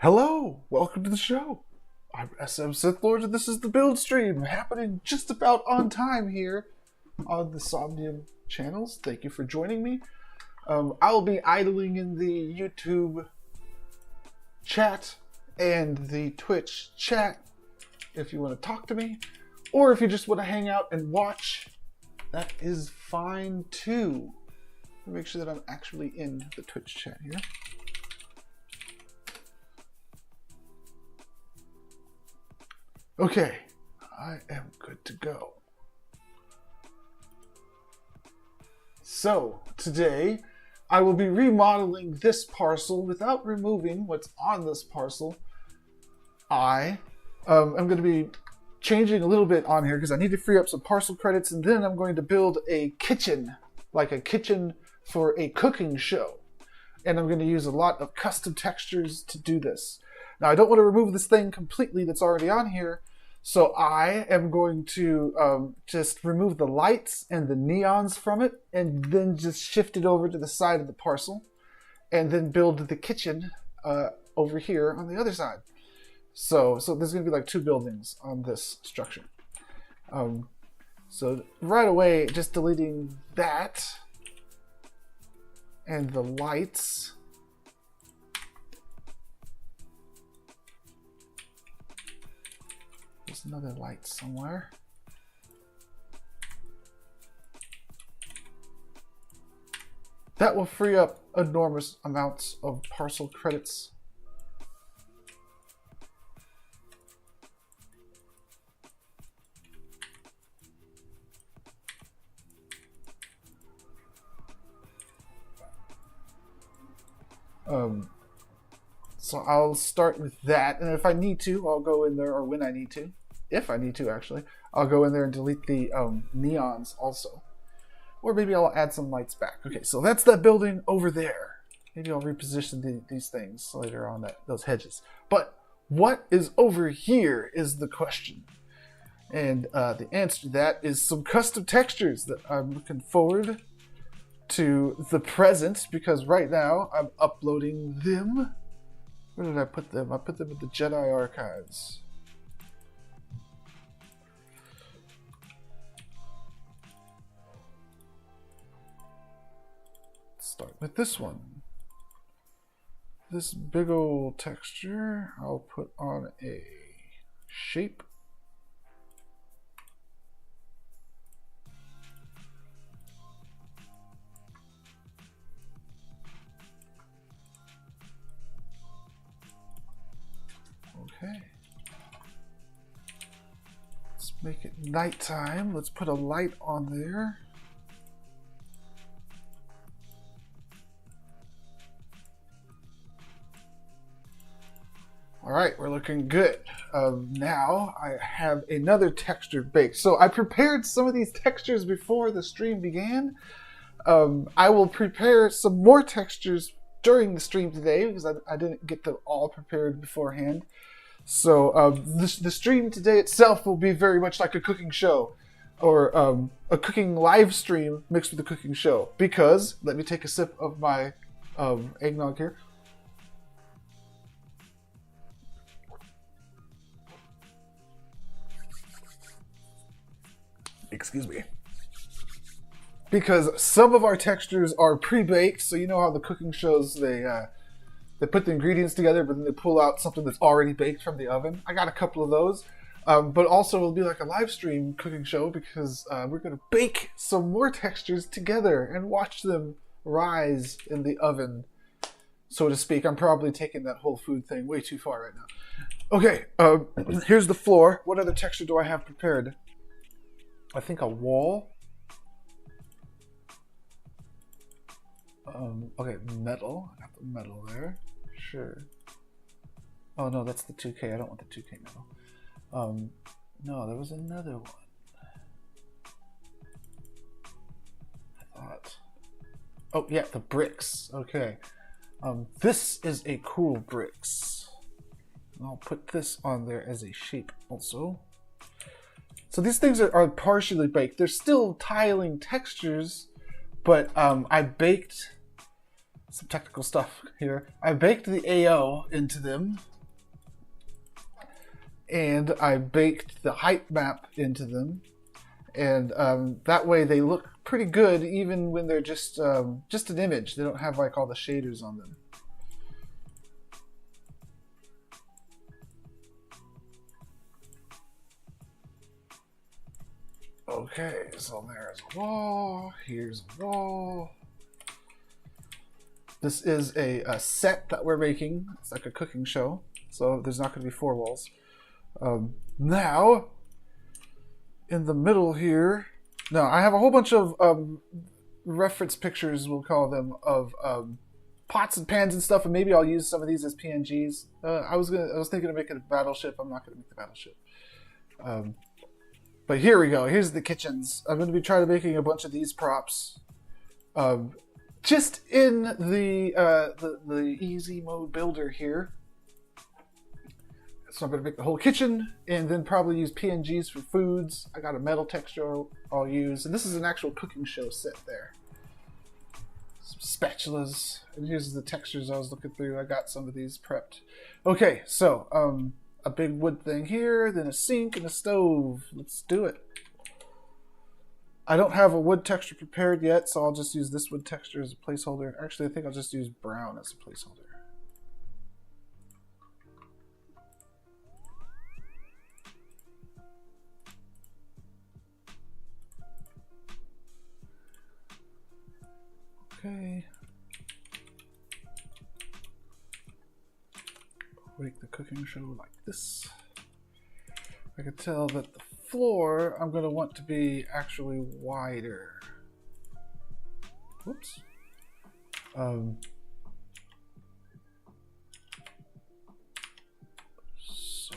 Hello, welcome to the show. I'm SM SithLord, and this is the build stream happening just about on time here on the Somnium channels. Thank you for joining me. I'll be idling in the YouTube chat and the Twitch chat if you want to talk to me, or if you just want to hang out and watch, that is fine too. Make sure that I'm actually in the Twitch chat here. Okay, I am good to go. So, today I will be remodeling this parcel without removing what's on this parcel. I'm going to be changing a little bit on here because I need to free up some parcel credits, and then I'm going to build a kitchen, like a kitchen for a cooking show. And I'm going to use a lot of custom textures to do this. Now, I don't want to remove this thing completely that's already on here, so I am going to just remove the lights and the neons from it, and then just shift it over to the side of the parcel, and then build the kitchen over here on the other side. So there's going to be like two buildings on this structure. So right away, just deleting that and the lights. There's another light somewhere. That will free up enormous amounts of parcel credits. So I'll start with that, and if I need to, I'll go in there, or when I need to, if I need to actually, I'll go in there and delete the neons also. Or maybe I'll add some lights back. Okay, so that's that building over there. Maybe I'll reposition these things later on, those hedges. But what is over here is the question. And the answer to that is some custom textures that I'm looking forward to the present, because right now I'm uploading them. Where did I put them? I put them in the Jedi archives. Let's start with this one. This big old texture I'll put on a shape. Okay. Let's make it nighttime. Let's put a light on there. All right, we're looking good. Now I have another texture baked. So I prepared some of these textures before the stream began. I will prepare some more textures during the stream today because I didn't get them all prepared beforehand. So the stream today itself will be very much like a cooking show, or a cooking live stream mixed with a cooking show. Because, let me take a sip of my eggnog here. Excuse me. Because some of our textures are pre-baked, so you know how the cooking shows, they put the ingredients together, but then they pull out something that's already baked from the oven. I got a couple of those. But also it'll be like a live stream cooking show because we're going to bake some more textures together and watch them rise in the oven, so to speak. I'm probably taking that whole food thing way too far right now. Okay, here's the floor. What other texture do I have prepared? I think a wall. Okay, metal. I got the metal there. Sure. Oh no, that's the 2K. I don't want the 2K metal. No, there was another one. I thought. Oh yeah, the bricks. Okay. This is a cool bricks. I'll put this on there as a shape also. So these things are partially baked. They're still tiling textures, but I baked some technical stuff here. I baked the AO into them and I baked the height map into them, and that way they look pretty good even when they're just an image. They don't have like all the shaders on them. Okay, so there's a wall, here's a wall. This is a set that we're making. It's like a cooking show, so there's not going to be 4 walls. Now, in the middle here, now I have a whole bunch of reference pictures, we'll call them, of pots and pans and stuff, and maybe I'll use some of these as PNGs. I was thinking of making a battleship. I'm not going to make the battleship. But here we go. Here's the kitchens. I'm going to be trying to making a bunch of these props, just in the easy mode builder here. So I'm going to make the whole kitchen, and then probably use PNGs for foods. I got a metal texture I'll use, and this is an actual cooking show set there. Some spatulas, and here's the textures I was looking through. I got some of these prepped. Okay, so a big wood thing here, then a sink and a stove. Let's do it. I don't have a wood texture prepared yet, so I'll just use this wood texture as a placeholder. Actually, I think I'll just use brown as a placeholder. Okay. Make the cooking show like this. I can tell that the floor I'm going to want to be actually wider. Whoops. So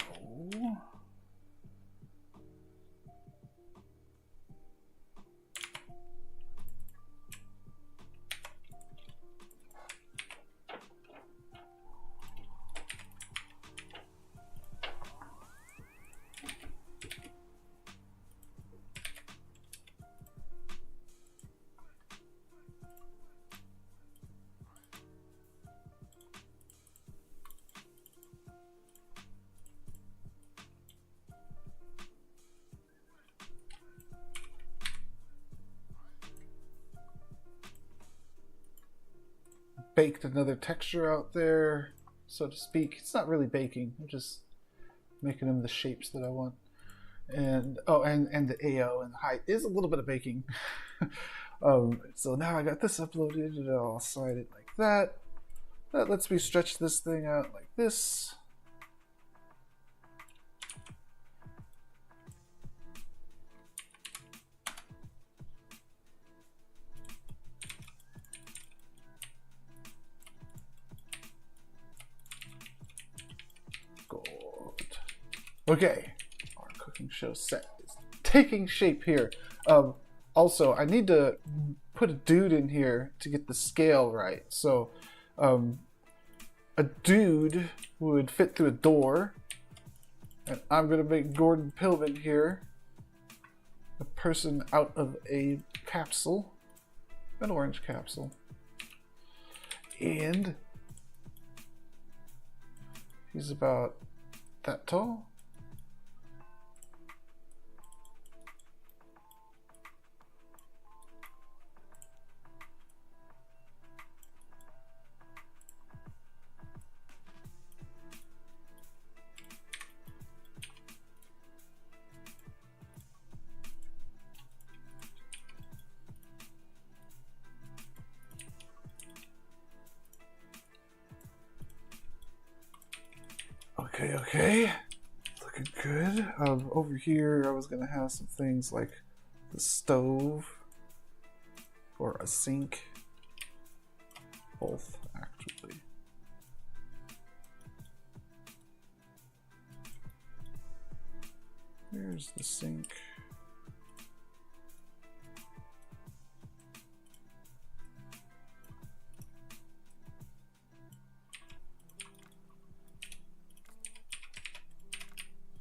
baked another texture out there, so to speak. It's not really baking. I'm just making them the shapes that I want. And oh, and the AO and the height is a little bit of baking. So now I got this uploaded, and I'll slide it like that. That lets me stretch this thing out like this. Okay, our cooking show set is taking shape here. Also, I need to put a dude in here to get the scale right. So, a dude would fit through a door, and I'm gonna make Gordon Pillman here a person out of a capsule, an orange capsule, and he's about that tall. Okay, looking good. Over here, I was gonna have some things like the stove or a sink, both actually. Here's the sink.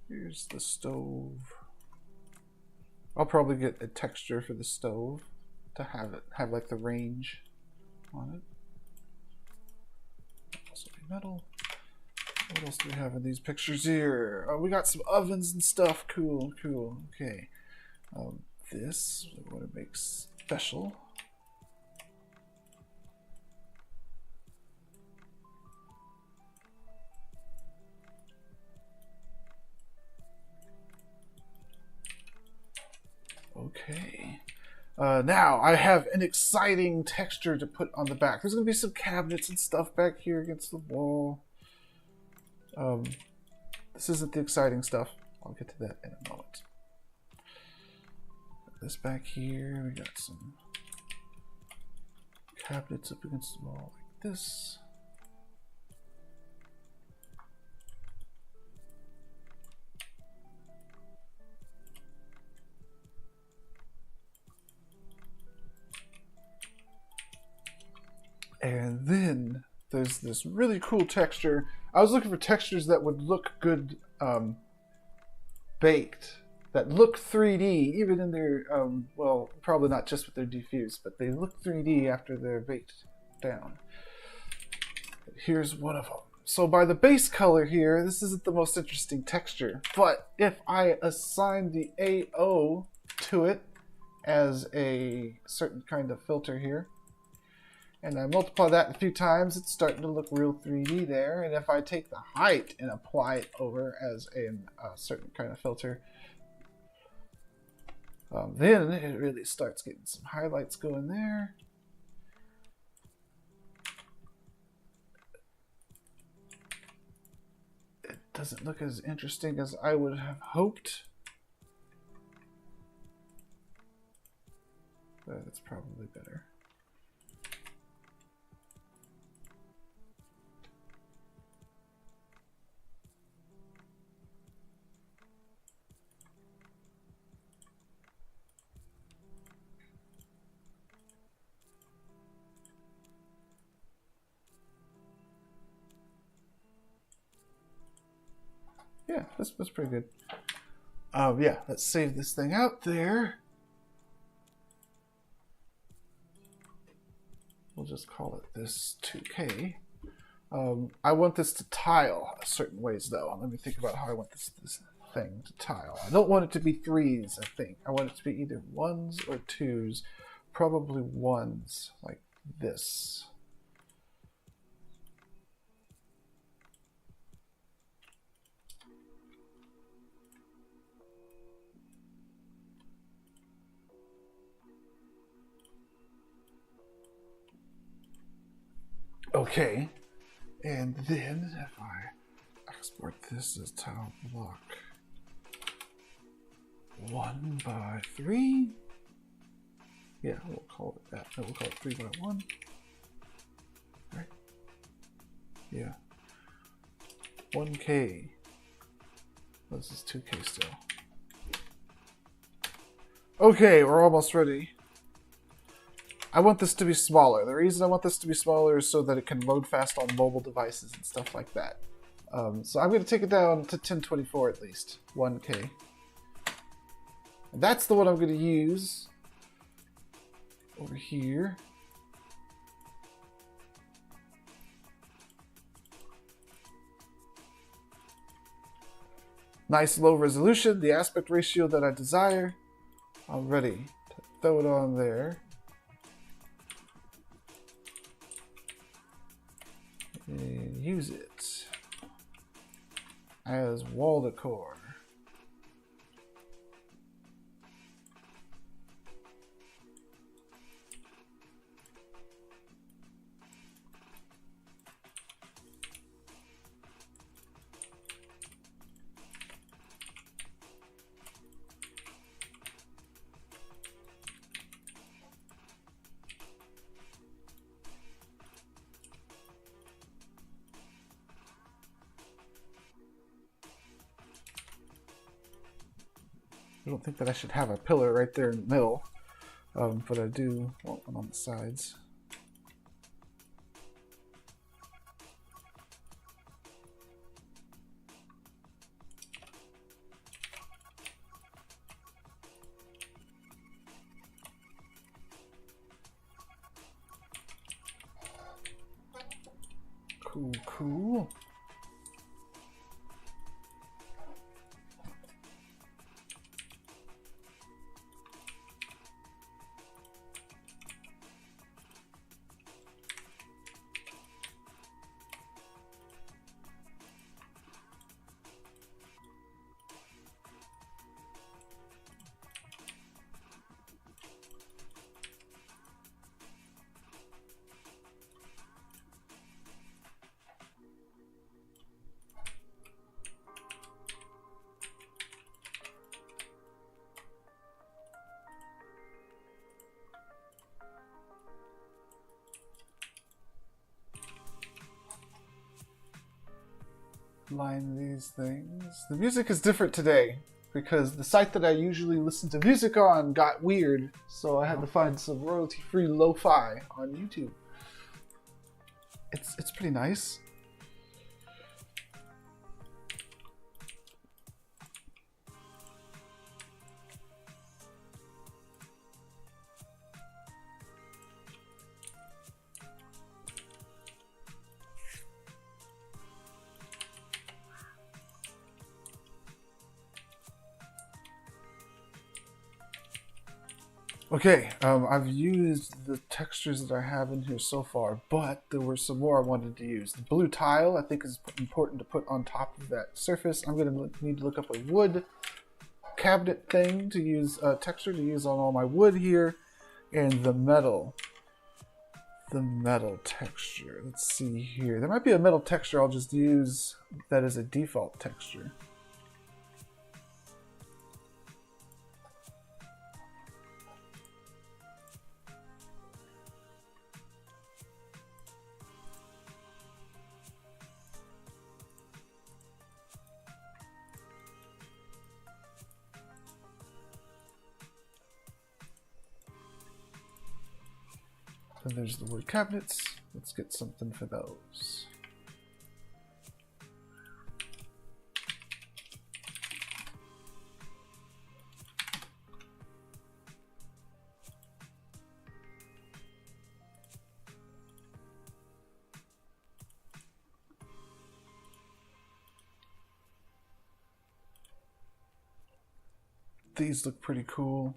Here's the stove. I'll probably get a texture for the stove to have like the range on it. Also be metal. What else do we have in these pictures here? Oh, we got some ovens and stuff. Cool, cool. Okay. This we want to make special. Okay. Now I have an exciting texture to put on the back. There's going to be some cabinets and stuff back here against the wall. This isn't the exciting stuff. I'll get to that in a moment. Got this back here. We got some cabinets up against the wall like this. And then there's this really cool texture. I was looking for textures that would look good baked, that look 3D, even in their, well, probably not just with their diffuse, but they look 3D after they're baked down. Here's one of them. So by the base color here, this isn't the most interesting texture, but if I assign the AO to it as a certain kind of filter here, and I multiply that a few times, it's starting to look real 3D there. And if I take the height and apply it over as a certain kind of filter, then it really starts getting some highlights going there. It doesn't look as interesting as I would have hoped. But it's probably better. Yeah, that's pretty good. Yeah, let's save this thing out there. We'll just call it this 2K. I want this to tile certain ways, though. Let me think about how I want this thing to tile. I don't want it to be 3s, I think. I want it to be either 1s or 2s. Probably 1s, like this. Okay, and then if I export this as tile block 1 by 3, yeah, we'll call it that. We'll call it 3 by 1. Right? Yeah. 1K. This is 2K still. Okay, we're almost ready. I want this to be smaller. The reason I want this to be smaller is so that it can load fast on mobile devices and stuff like that. So I'm going to take it down to 1024 at least. 1K. And that's the one I'm going to use over here. Nice low resolution, the aspect ratio that I desire. I'm ready to throw it on there. And use it as wall decor. I don't think that I should have a pillar right there in the middle, but I do want one on the sides. Cool, cool. line these things. The music is different today because the site that I usually listen to music on got weird, so I had to find some royalty-free lo-fi on YouTube. It's pretty nice. Okay, I've used the textures that I have in here so far, but there were some more I wanted to use. The blue tile I think is important to put on top of that surface. I'm going to need to look up a wood cabinet thing to use, texture to use on all my wood here, and the metal texture. Let's see here. There might be a metal texture I'll just use that as a default texture. And there's the wood cabinets. Let's get something for those. These look pretty cool.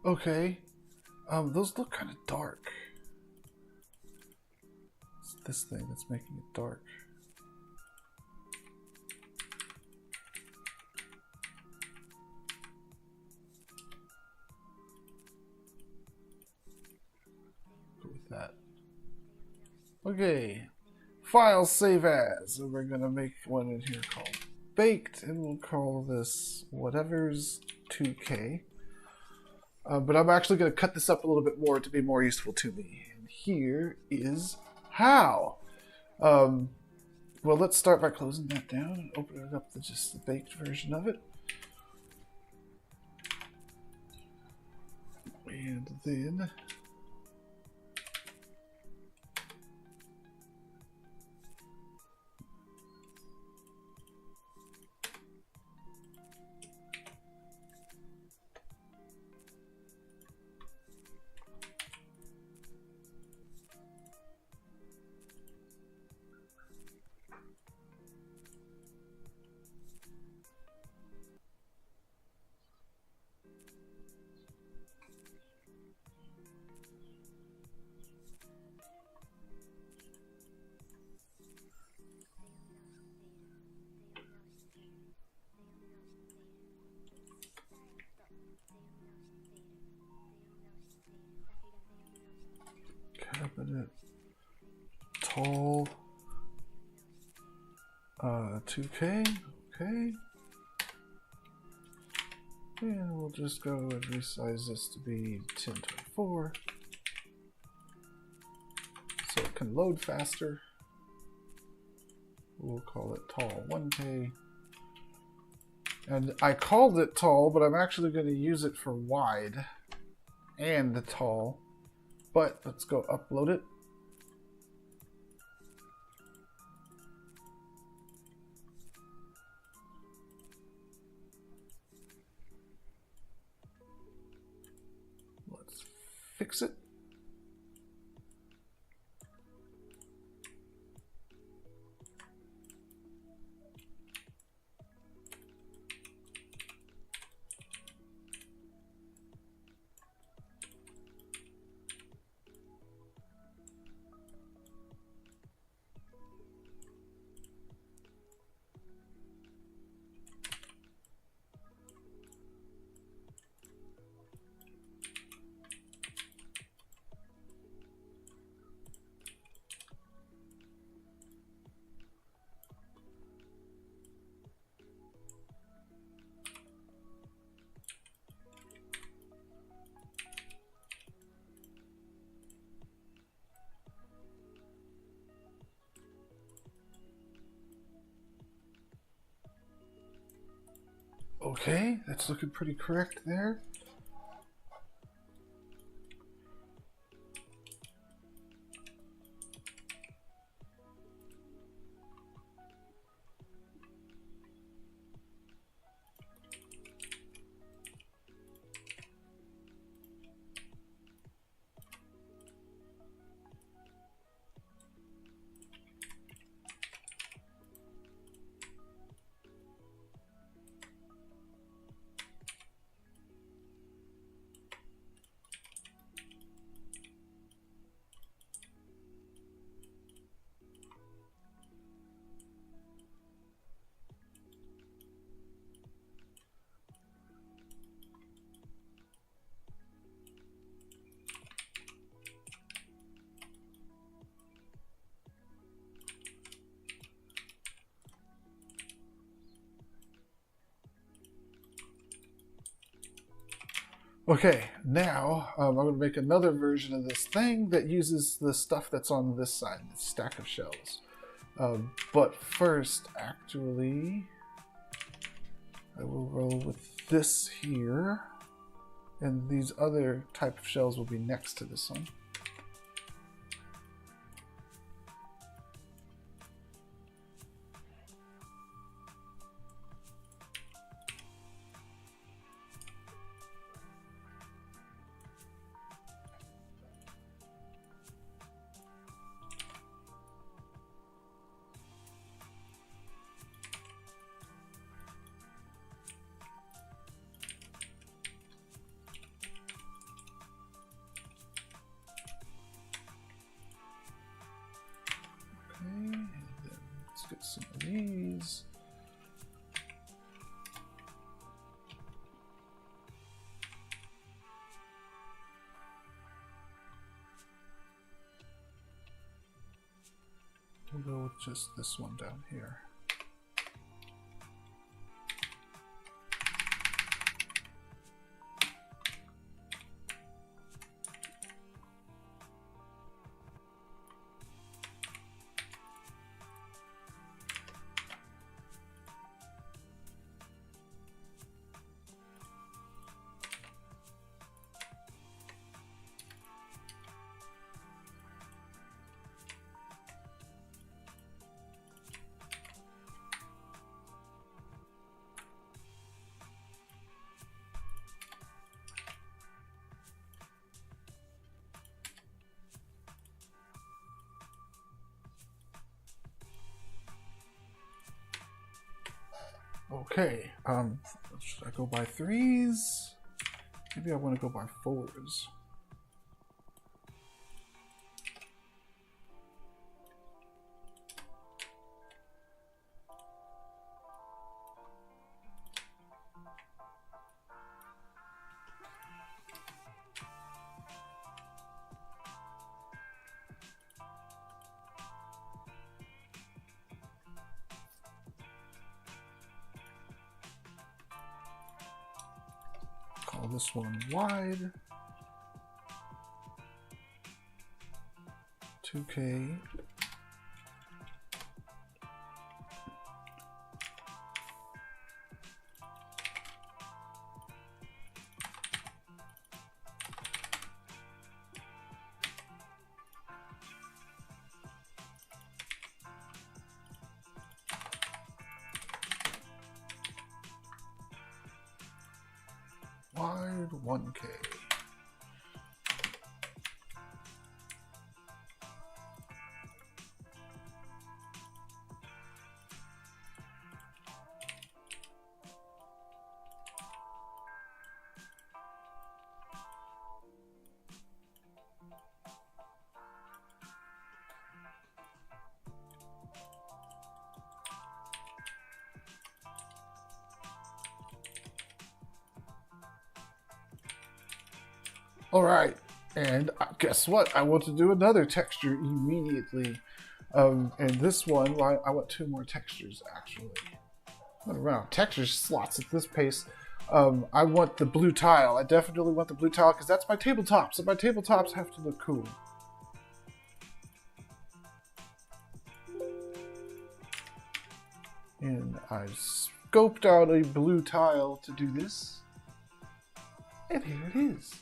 Okay, those look kind of dark. It's this thing that's making it dark. Go with that. Okay, file save as, and we're gonna make one in here called baked, and we'll call this whatever's 2K. But I'm actually going to cut this up a little bit more to be more useful to me. And here is how. Well, let's start by closing that down and opening up just the baked version of it. And then up at it. Tall. 2K. Okay. And we'll just go and resize this to be 1024. So it can load faster. We'll call it tall 1K. And I called it tall, but I'm actually going to use it for wide and the tall. But let's go upload it. Let's fix it. Okay, that's looking pretty correct there. Okay, now I'm going to make another version of this thing that uses the stuff that's on this side, the stack of shells. But first, actually, I will roll with this here, and these other type of shells will be next to this one. Get some of these. We'll go with just this one down here. Okay, should I go by 3s? Maybe I want to go by 4s. this one wide. 2K. Wide 1K. All right, and guess what? I want to do another texture immediately. And this one, well, I want 2 more textures actually. I don't know, texture slots at this pace. I want the blue tile. I definitely want the blue tile because that's my tabletop. So my tabletops have to look cool. And I scoped out a blue tile to do this. And here it is.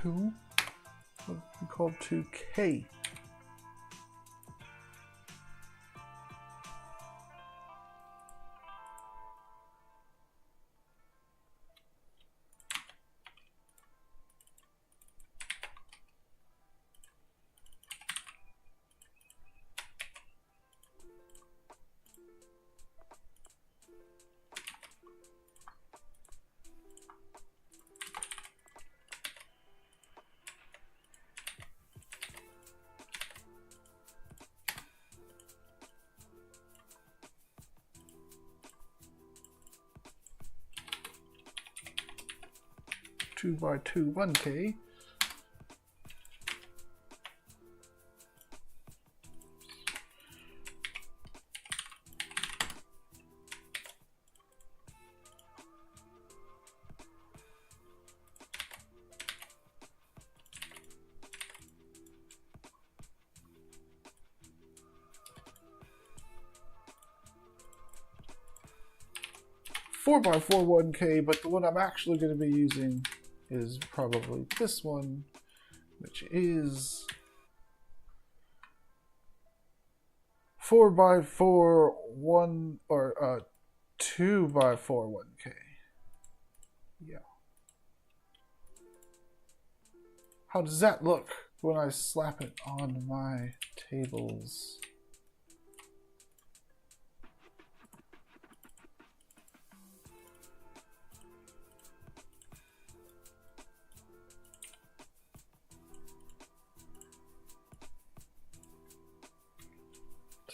What would be called 2K. Two by 2 1K. Four by 4 1K, but the one I'm actually going to be using is probably this one, which is 4 by 4 2 by 4 1K. Yeah. How does that look when I slap it on my tables?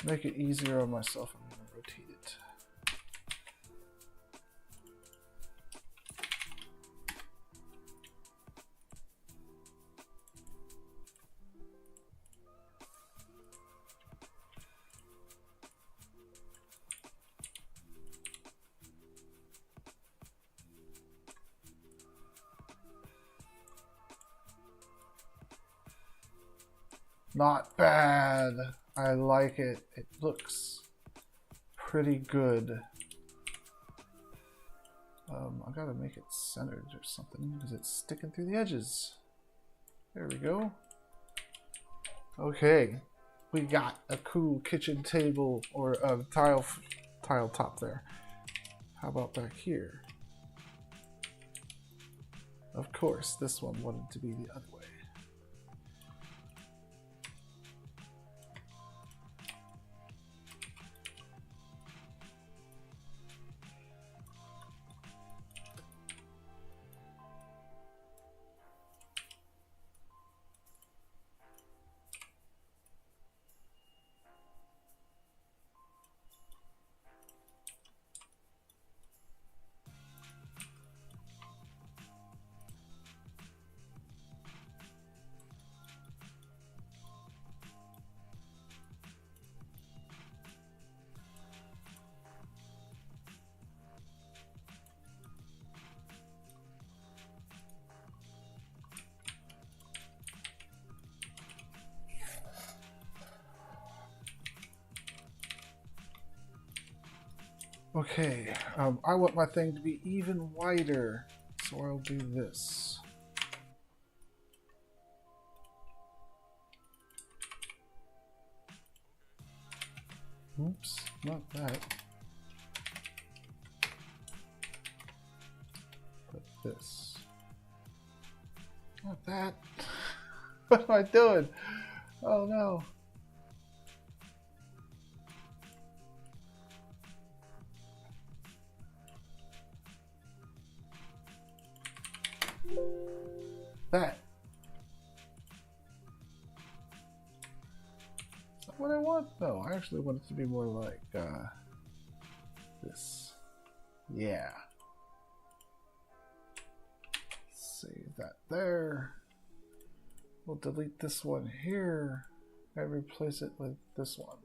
To make it easier on myself, I'm going to rotate it. Not bad. I like it. It looks pretty good. I gotta make it centered or something because it's sticking through the edges. There we go. Okay, we got a cool kitchen table or a tile top there. How about back here? Of course, this one wanted to be the other way. Okay, I want my thing to be even wider, so I'll do this. Oops, not that. But this. Not that. What am I doing? Oh no. That. Is that what I want? No, I actually want it to be more like this. Yeah. Save that there. We'll delete this one here and replace it with this one.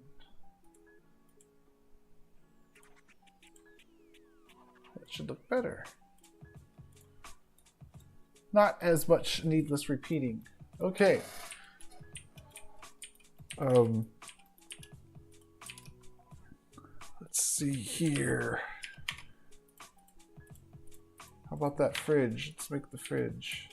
That should look better. Not as much needless repeating. Okay. Let's see here. How about that fridge? Let's make the fridge.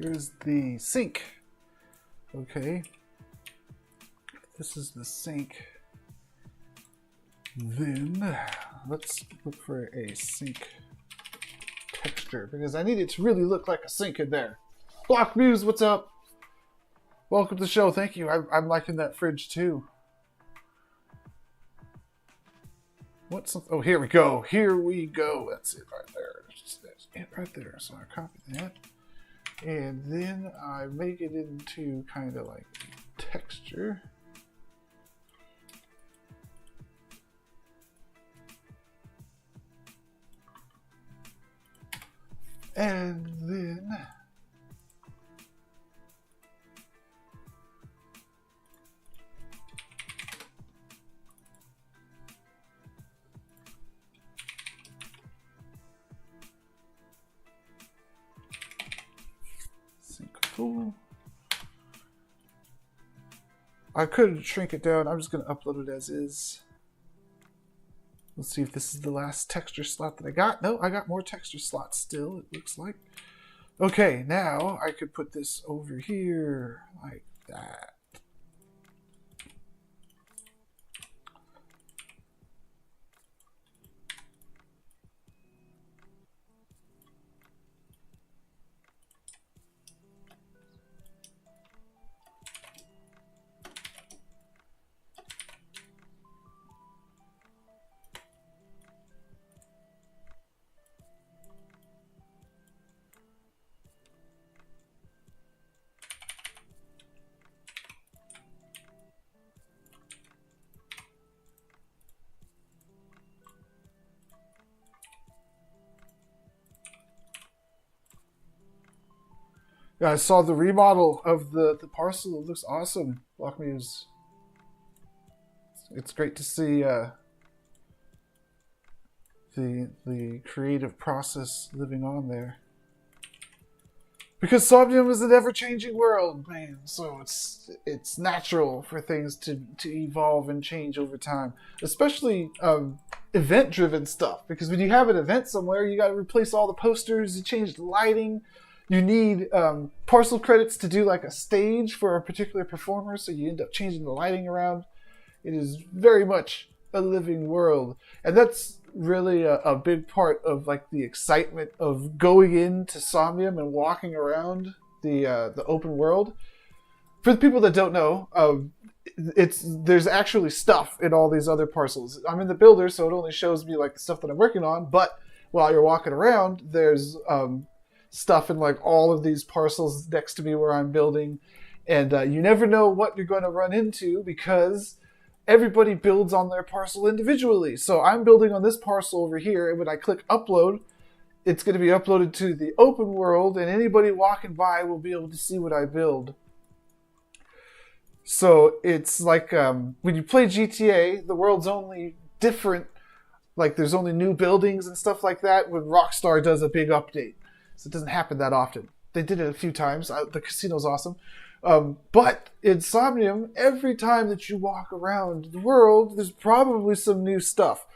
Here's the sink. Okay. This is the sink. Then let's look for a sink texture because I need it to really look like a sink in there. Block Muse, what's up? Welcome to the show. Thank you. I'm liking that fridge too. What's oh, here we go. Here we go. That's it right there. That's it right there. So I copy that. And then I make it into kind of like texture. And then sync tool. I could shrink it down. I'm just going to upload it as is. Let's see if this is the last texture slot that I got. No, I got more texture slots still, it looks like. Okay, now I could put this over here like that. Yeah, I saw the remodel of the parcel. It looks awesome. Block Muse. It's great to see the creative process living on there. Because Somnium is an ever-changing world, man. So it's natural for things to evolve and change over time, especially event-driven stuff. Because when you have an event somewhere, you got to replace all the posters, you change the lighting. You need parcel credits to do like a stage for a particular performer, so you end up changing the lighting around. It is very much a living world, and that's really a big part of like the excitement of going into Somnium and walking around the open world. For the people that don't know, there's actually stuff in all these other parcels. I'm in the builder, so it only shows me like the stuff that I'm working on. But while you're walking around, there's stuff in like all of these parcels next to me where I'm building, and you never know what you're going to run into because everybody builds on their parcel individually. So I'm building on this parcel over here, and when I click upload, it's going to be uploaded to the open world, and anybody walking by will be able to see what I build. So it's like when you play GTA, the world's only different, like there's only new buildings and stuff like that when Rockstar does a big update. So it doesn't happen that often. They did it a few times. The casino's awesome. But in Somnium, every time that you walk around the world, there's probably some new stuff.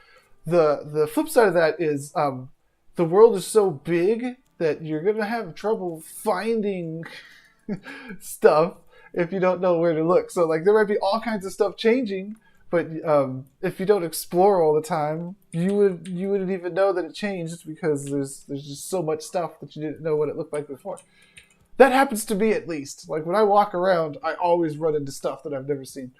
The flip side of that is the world is so big that you're going to have trouble finding stuff if you don't know where to look. So like there might be all kinds of stuff changing, but if you don't explore all the time, you wouldn't even know that it changed because there's just so much stuff that you didn't know what it looked like before. That happens to me at least. Like when I walk around, I always run into stuff that I've never seen.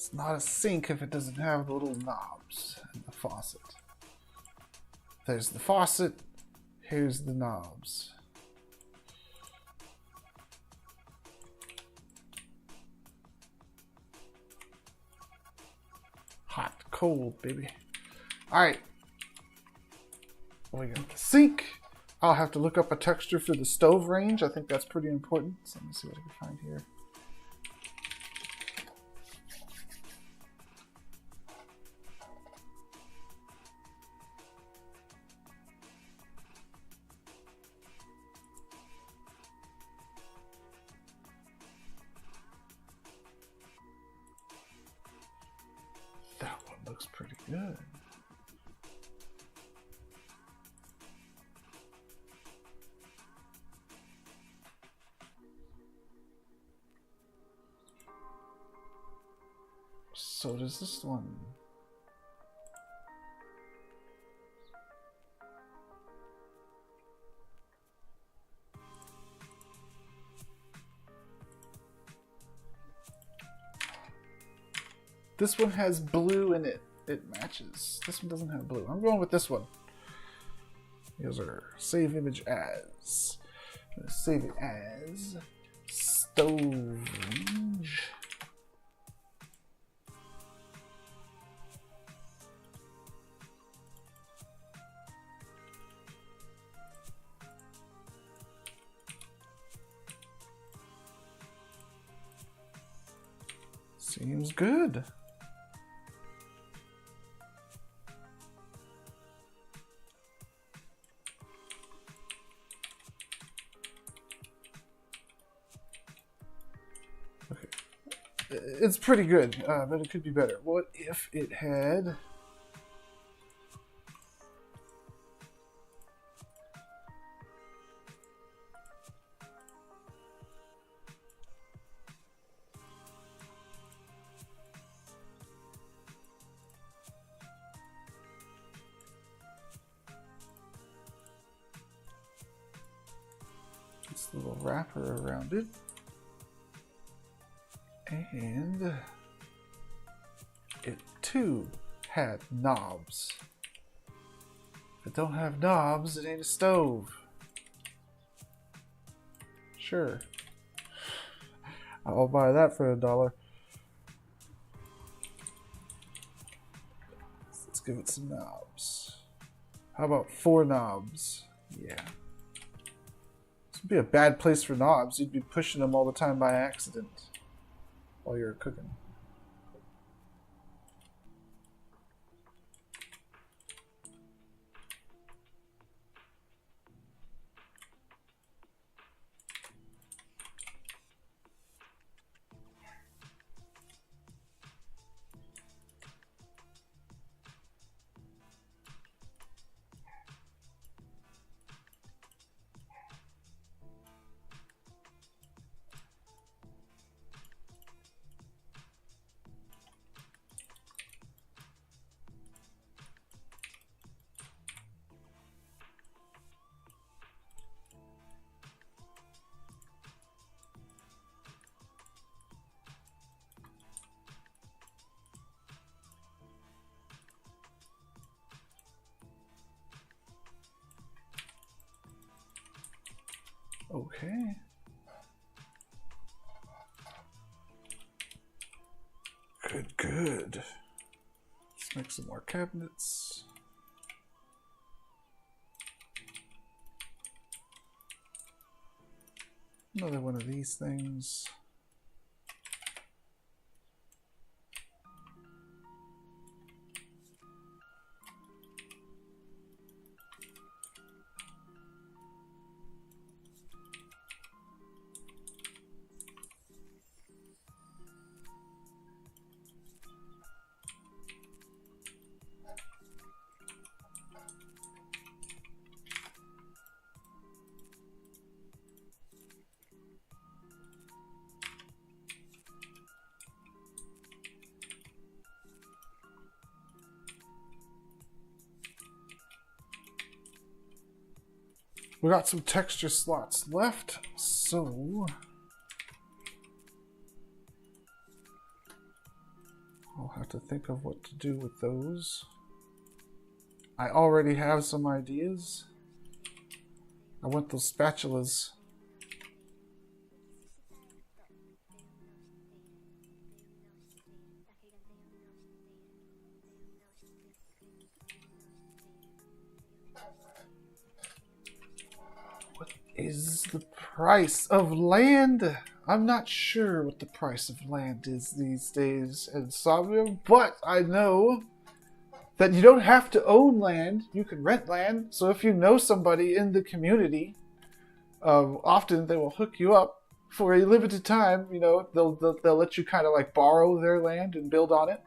It's not a sink if it doesn't have the little knobs and the faucet. There's the faucet. Here's the knobs. Hot, cold, baby. All right. We got the sink. I'll have to look up a texture for the stove range. I think that's pretty important. So let me see what I can find here. That one looks pretty good. So does this one. This one has blue in it. It matches. This one doesn't have blue. I'm going with this one. Here's our save image as. I'm gonna save it as stove range. Seems good. Okay. It's pretty good, but it could be better. What if it had... this little wrapper around it. And it too had knobs. If it don't have knobs, it ain't a stove. Sure. I'll buy that for $1. Let's give it some knobs. How about 4 knobs? Yeah. This would be a bad place for knobs. You'd be pushing them all the time by accident while you're cooking. Okay. Good, good. Let's make some more cabinets. Another one of these things. We got some texture slots left, so have to think of what to do with those. I already have some ideas. I want those spatulas. What is the price of land? I'm not sure what the price of land is these days in Somnium, but I know that you don't have to own land. You can rent land. So if you know somebody in the community, often they will hook you up for a limited time. You know, they'll let you kind of like borrow their land and build on it.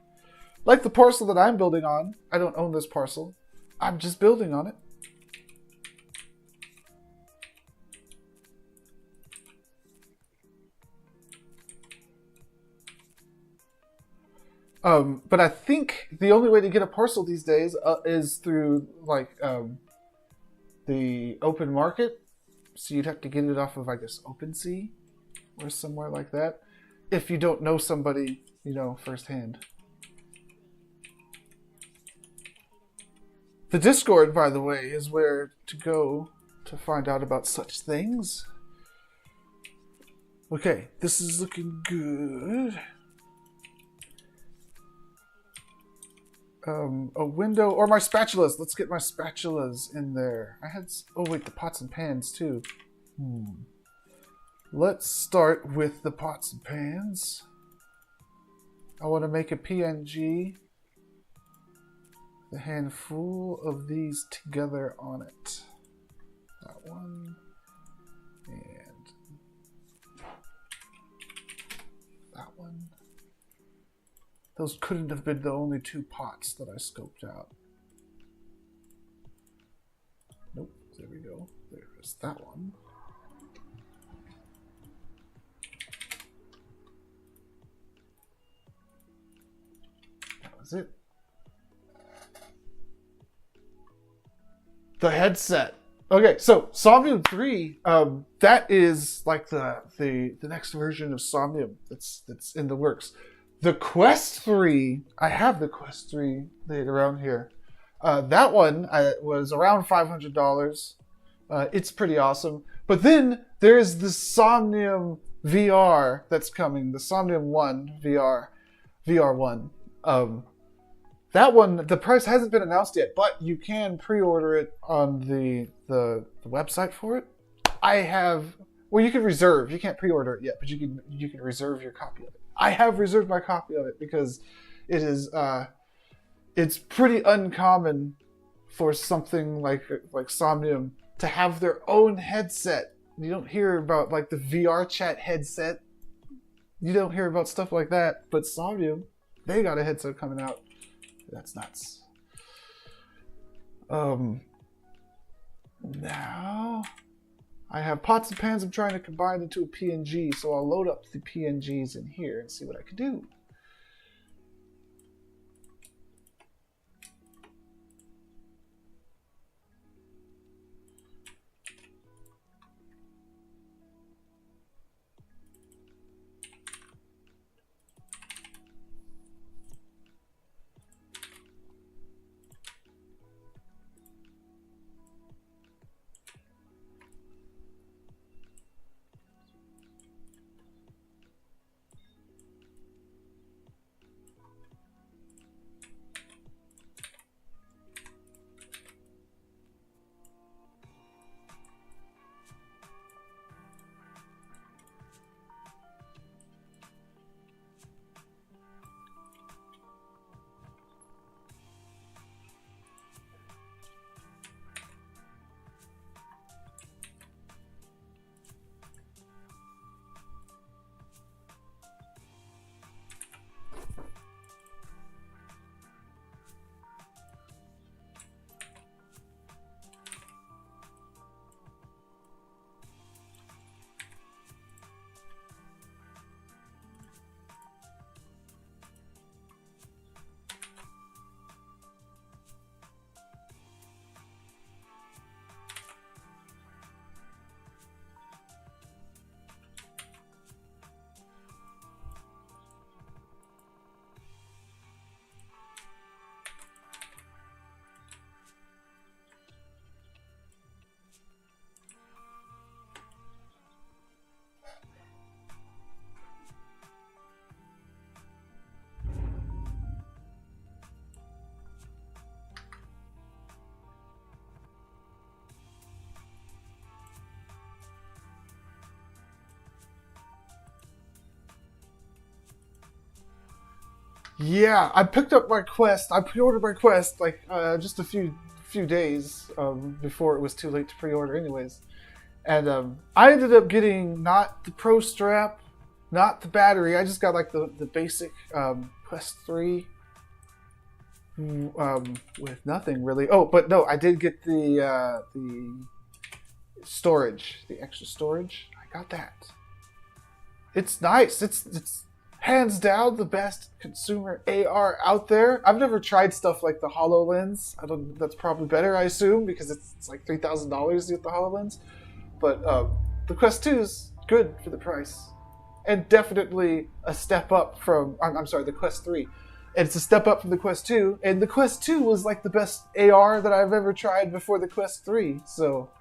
Like the parcel that I'm building on. I don't own this parcel. I'm just building on it. But I think the only way to get a parcel these days is through like the open market. So you'd have to get it off of, I guess, OpenSea or somewhere like that. If you don't know somebody, you know, firsthand. The Discord, by the way, is where to go to find out about such things. Okay, this is looking good. A window or my spatulas. Let's get my spatulas in there. I had, oh wait, the pots and pans too. Let's start with the pots and pans. I want to make a PNG. A handful of these together on it. That one and that one. Those couldn't have been the only two pots that I scoped out. Nope, there we go. There's that one. That was it. The headset. Okay, so Somnium 3, that is like the next version of Somnium that's in the works. The Quest 3, I have the Quest 3 laid around here. That one was around $500. It's pretty awesome. But then there's the Somnium VR that's coming, the Somnium 1 VR, VR1. That one, the price hasn't been announced yet, but you can pre-order it on the website for it. I have, well, you can reserve. You can't pre-order it yet, but you can reserve your copy of it. I have reserved my copy of it because it is it's pretty uncommon for something like Somnium to have their own headset. You don't hear about like the VR chat headset. You don't hear about stuff like that, but Somnium, they got a headset coming out. That's nuts. Now I have pots and pans I'm trying to combine into a PNG, so I'll load up the PNGs in here and see what I can do. Yeah, I picked up my Quest. I pre-ordered my Quest like just a few days before it was too late to pre-order, anyways. And I ended up getting not the Pro Strap, not the battery. I just got like the basic Quest 3 with nothing really. Oh, but no, I did get the storage, the extra storage. I got that. It's nice. It's hands down the best consumer AR out there. I've never tried stuff like the HoloLens. I don't. That's probably better, I assume, because it's like $3,000 to get the HoloLens. But the Quest 2 is good for the price, and definitely a step up from. I'm sorry, the Quest 3. And it's a step up from the Quest 2, and the Quest 2 was like the best AR that I've ever tried before the Quest 3. So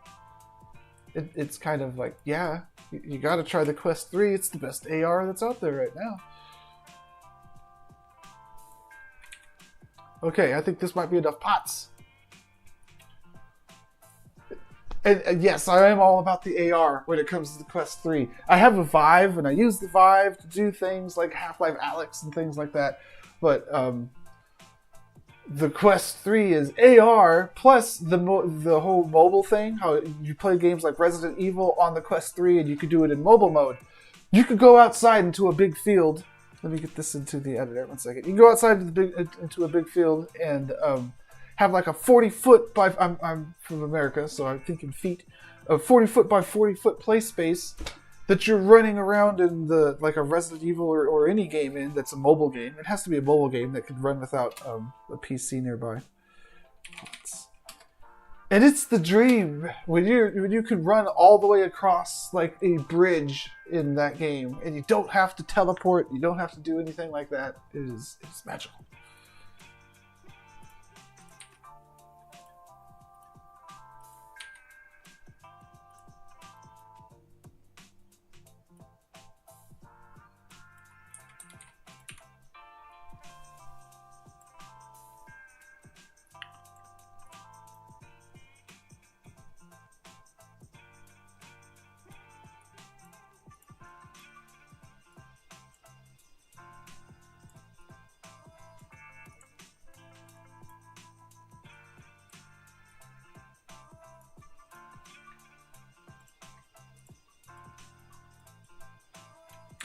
it's kind of like, yeah, you got to try the Quest 3. It's the best AR that's out there right now. Okay, I think this might be enough pots. And yes, I am all about the AR when it comes to the Quest 3. I have a Vive, and I use the Vive to do things like Half-Life Alyx and things like that. But the Quest 3 is AR plus the whole mobile thing. How you play games like Resident Evil on the Quest 3, and you could do it in mobile mode. You could go outside into a big field. Let me get this into the editor 1 second. You can go outside into a big field and have like a 40-foot by... I'm from America, so I'm thinking feet. A 40-foot by 40-foot play space that you're running around in the like a Resident Evil or any game in that's a mobile game. It has to be a mobile game that can run without a PC nearby. And it's the dream when you can run all the way across like a bridge in that game, and you don't have to teleport. You don't have to do anything like that. It's magical.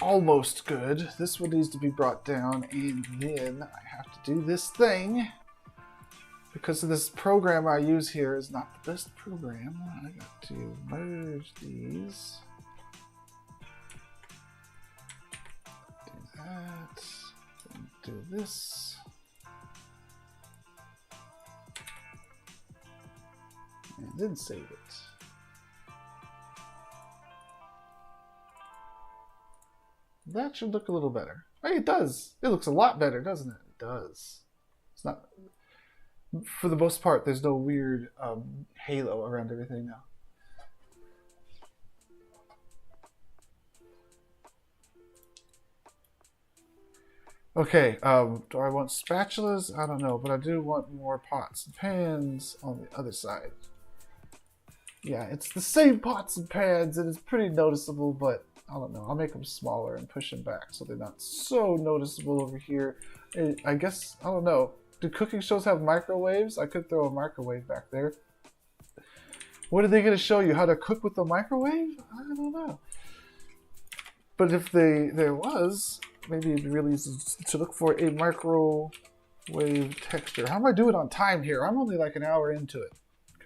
Almost good. This one needs to be brought down, and then I have to do this thing. Because of this program I use here is not the best program, I got to merge these. Do that. Then do this. And then save it. That should look a little better. Hey, it does. It looks a lot better, doesn't it? It does. It's not... For the most part, there's no weird halo around everything now. Okay, do I want spatulas? I don't know, but I do want more pots and pans on the other side. Yeah, it's the same pots and pans, and it's pretty noticeable, but I don't know. I'll make them smaller and push them back so they're not so noticeable over here. I guess, I don't know. Do cooking shows have microwaves? I could throw a microwave back there. What are they going to show you? How to cook with a microwave? I don't know. But if there was, maybe it'd be really easy to look for a microwave texture. How am I doing on time here? I'm only like an hour into it.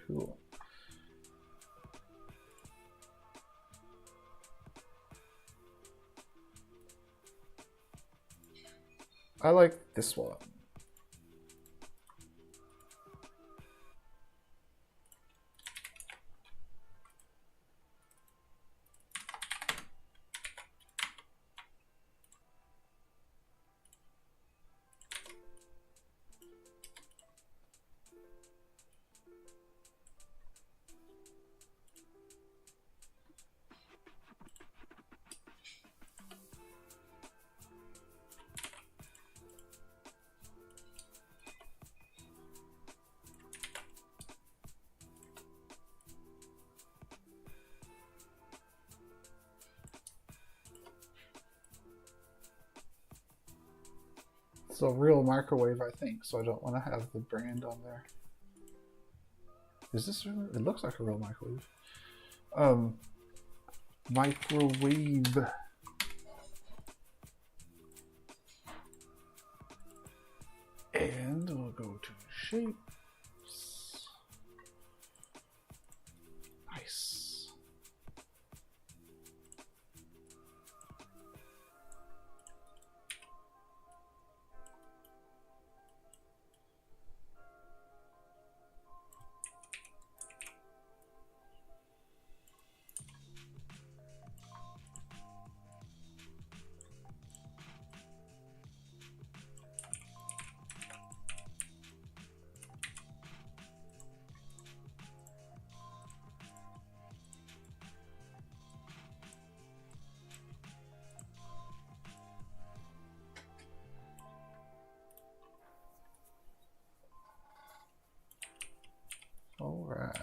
Cool. I like this one. It's a real microwave, I think, so I don't want to have the brand on there. Is this real? It looks like a real microwave. Microwave. And we'll go to shapes. Nice. All right.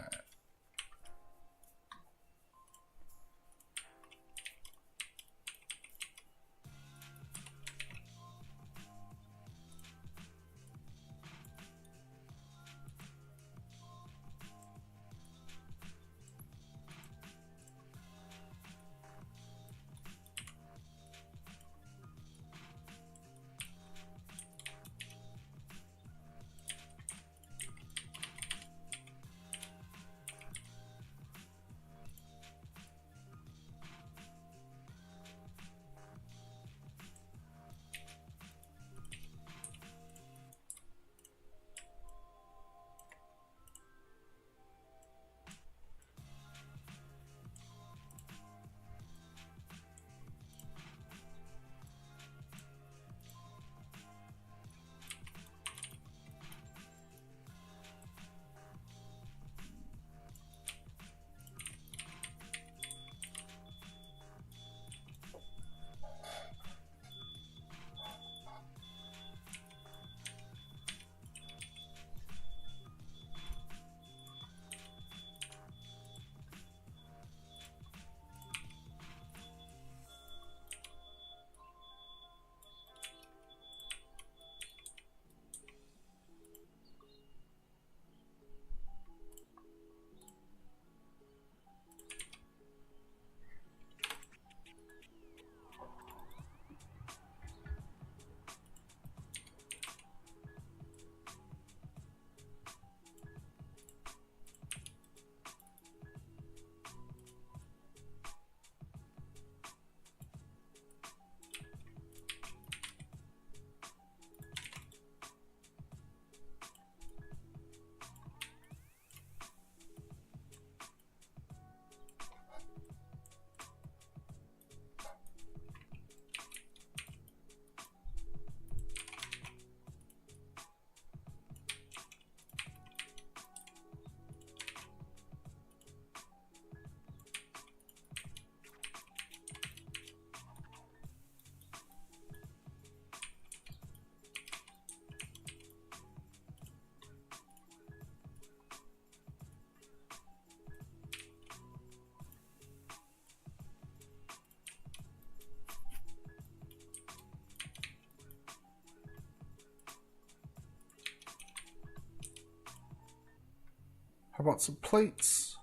How about some plates?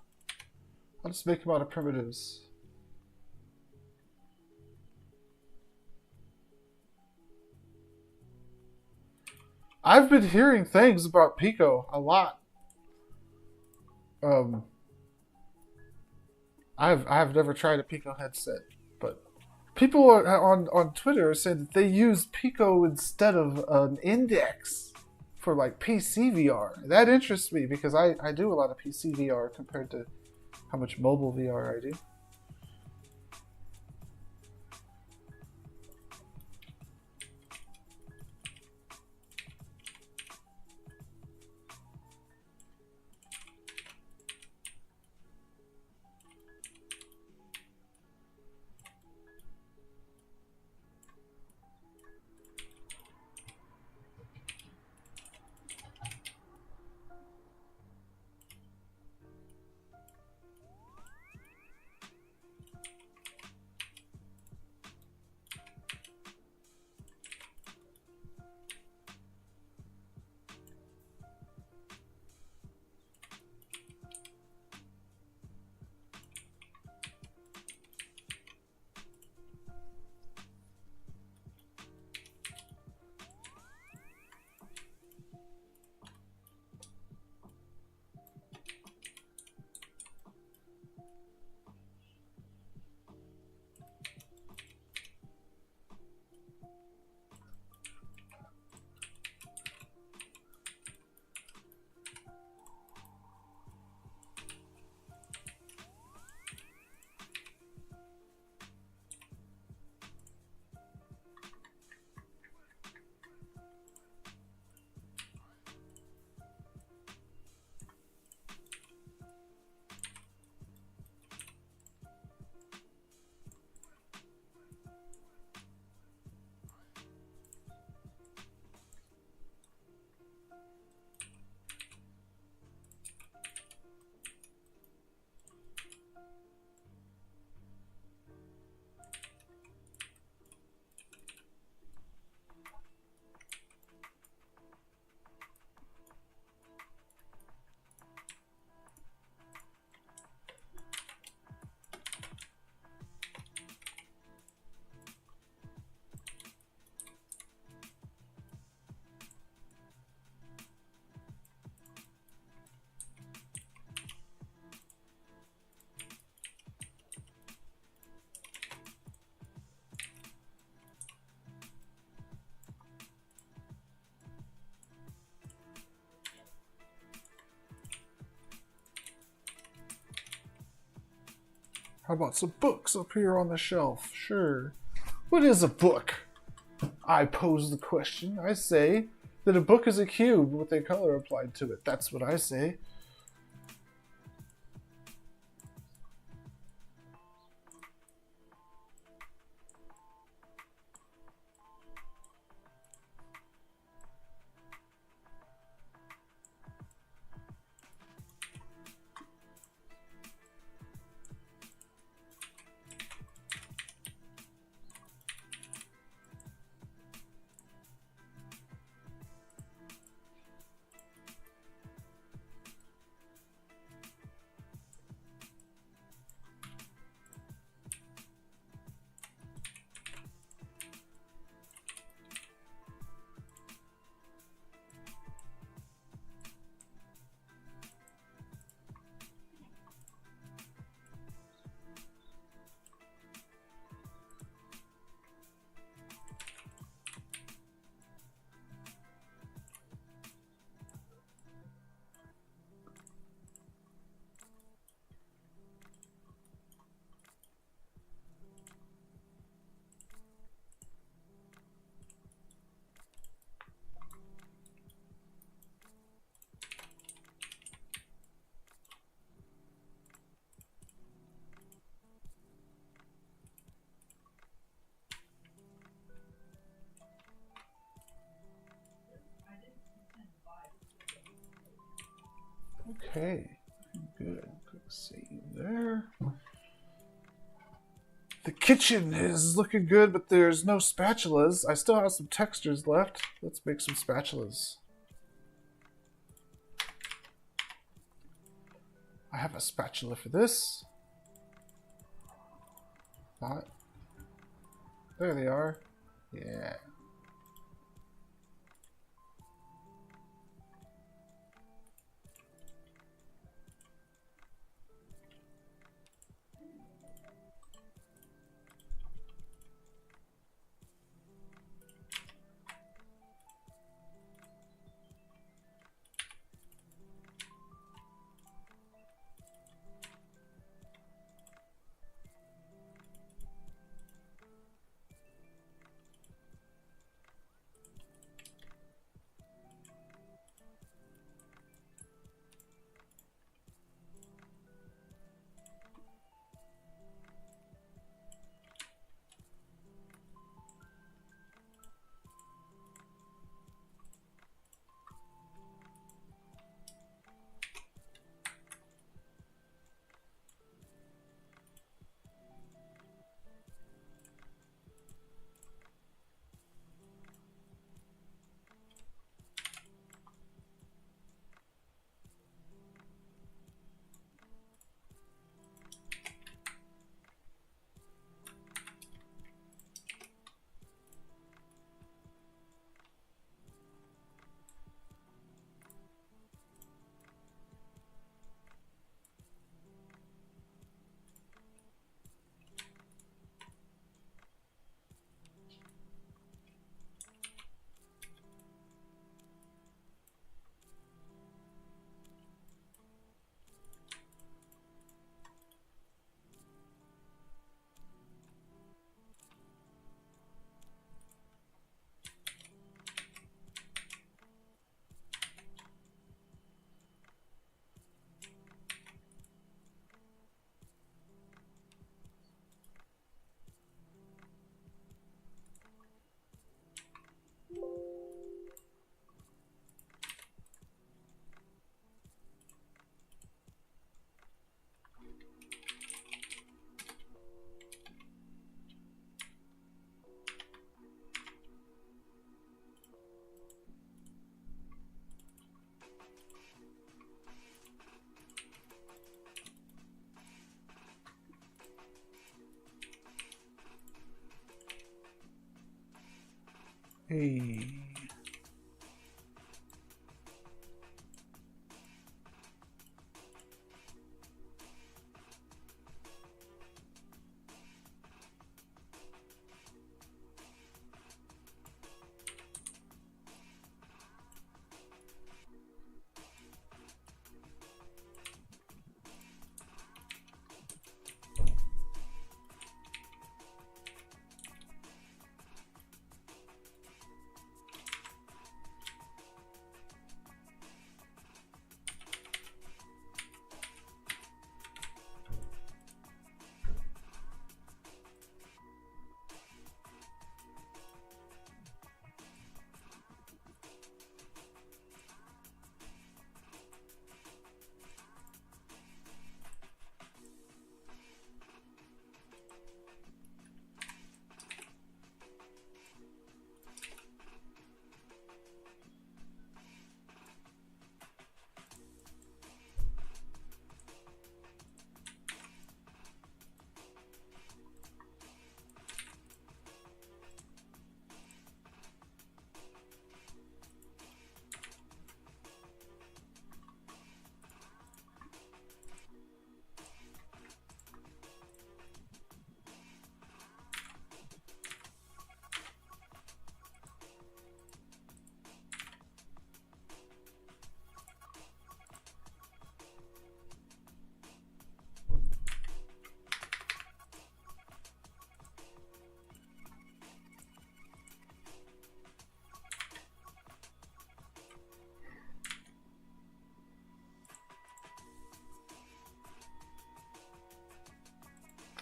I'll just make them out of primitives. I've been hearing things about Pico a lot. I've never tried a Pico headset, but people on Twitter said that they use Pico instead of an Index for like PC VR. That interests me because I do a lot of PC VR compared to how much mobile VR I do. How about some books up here on the shelf? Sure. What is a book? I pose the question. I say that a book is a cube with a color applied to it. That's what I say. Okay, good. Quick save there. The kitchen is looking good, but there's no spatulas. I still have some textures left. Let's make some spatulas. I have a spatula for this. Not. There they are. Yeah. Hey.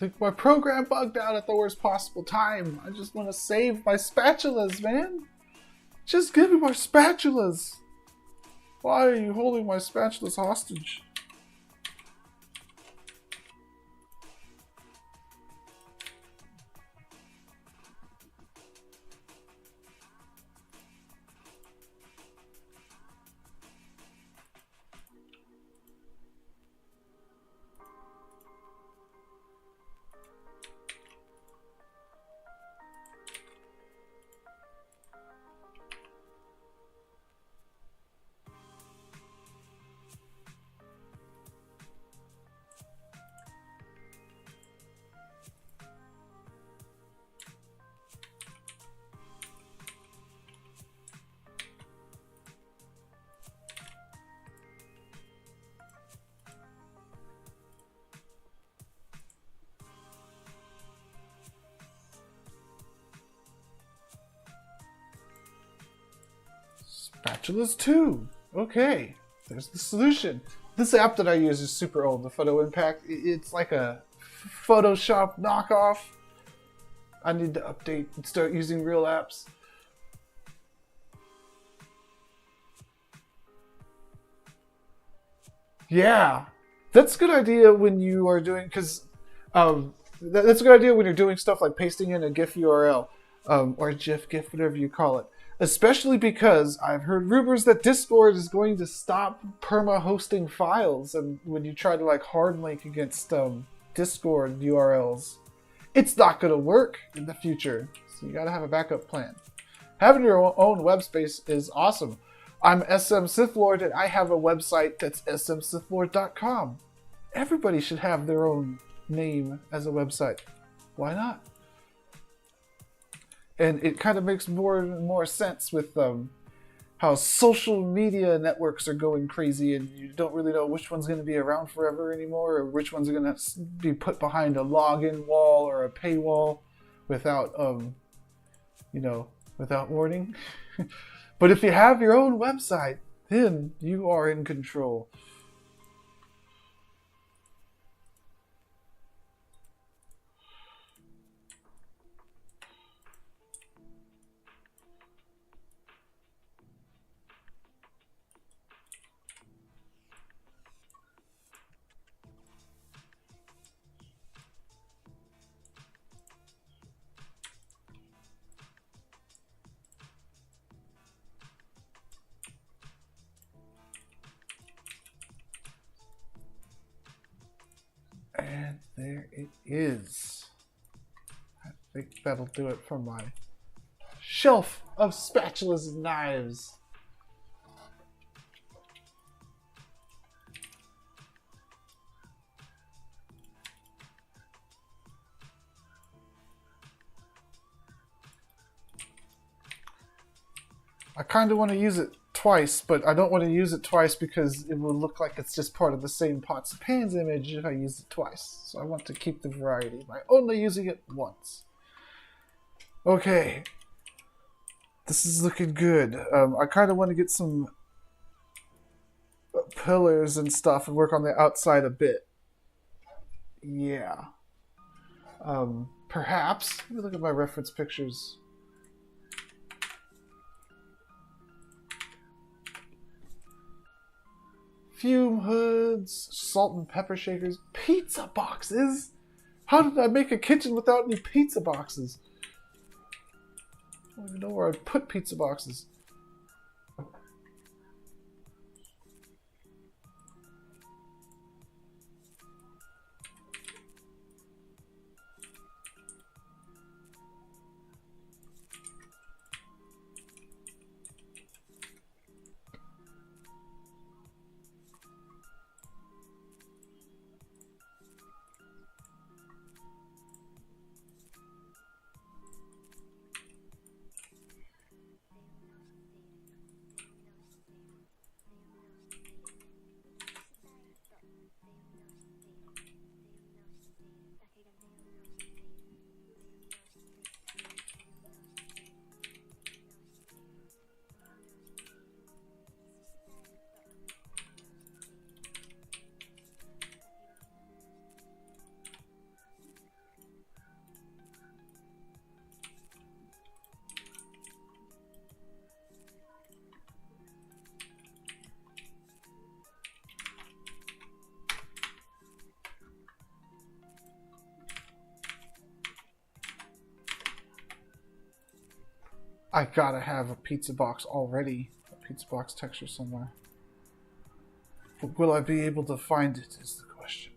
think my program bugged out at the worst possible time. I just want to save my spatulas, man. Just give me my spatulas. Why are you holding my spatulas hostage? Spatulas 2. Okay, there's the solution. This app that I use is super old, the Photo Impact. It's like a Photoshop knockoff. I need to update and start using real apps. Yeah, that's a good idea when you are doing, because that's a good idea when you're doing stuff like pasting in a GIF URL or a GIF, whatever you call it. Especially because I've heard rumors that Discord is going to stop perma-hosting files, and when you try to like hard link against Discord URLs, it's not going to work in the future. So you got to have a backup plan. Having your own web space is awesome. I'm SM SithLord, and I have a website that's smsithlord.com. Everybody should have their own name as a website. Why not? And it kind of makes more and more sense with how social media networks are going crazy, and you don't really know which one's going to be around forever anymore, or which one's going to be put behind a login wall or a paywall without, without warning. But if you have your own website, then you are in control. And there it is. I think that'll do it for my shelf of spatulas and knives. I kind of want to use it twice, but I don't want to use it twice because it will look like it's just part of the same pots and pans image if I use it twice. So I want to keep the variety by only using it once. Okay. This is looking good. I kind of want to get some pillars and stuff and work on the outside a bit. Yeah. Perhaps. Let me look at my reference pictures. Fume hoods, salt and pepper shakers, pizza boxes? How did I make a kitchen without any pizza boxes? I don't even know where I'd put pizza boxes. I gotta have a pizza box already. A pizza box texture somewhere. But will I be able to find it is the question.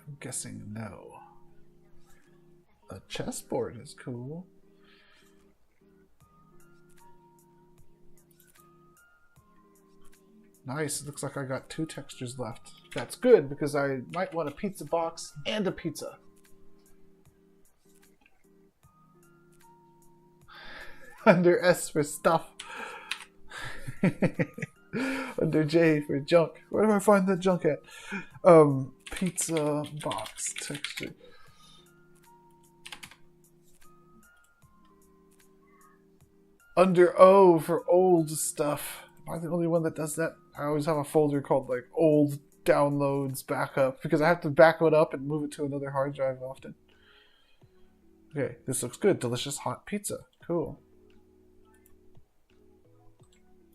I'm guessing no. A chessboard is cool. Nice, it looks like I got 2 textures left. That's good, because I might want a pizza box and a pizza. Under S for stuff. Under J for junk. Where do I find that junk at? Pizza box texture. Under O for old stuff. Am I the only one that does that? I always have a folder called like old downloads backup because I have to back it up and move it to another hard drive often. Okay, this looks good. Delicious hot pizza. Cool.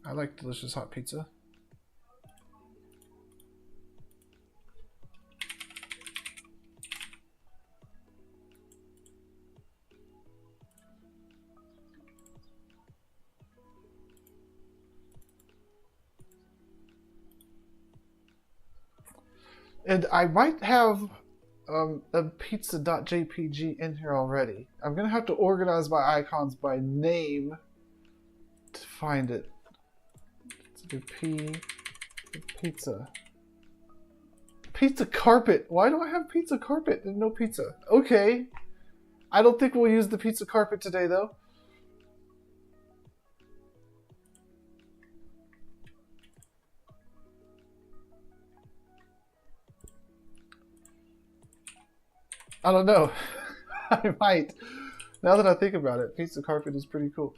I like delicious hot pizza. And I might have a pizza.jpg in here already. I'm going to have to organize my icons by name to find it. Let's do pizza. Pizza carpet. Why do I have pizza carpet and no pizza? Okay. I don't think we'll use the pizza carpet today, though. I don't know. I might. Now that I think about it, pizza carpet is pretty cool.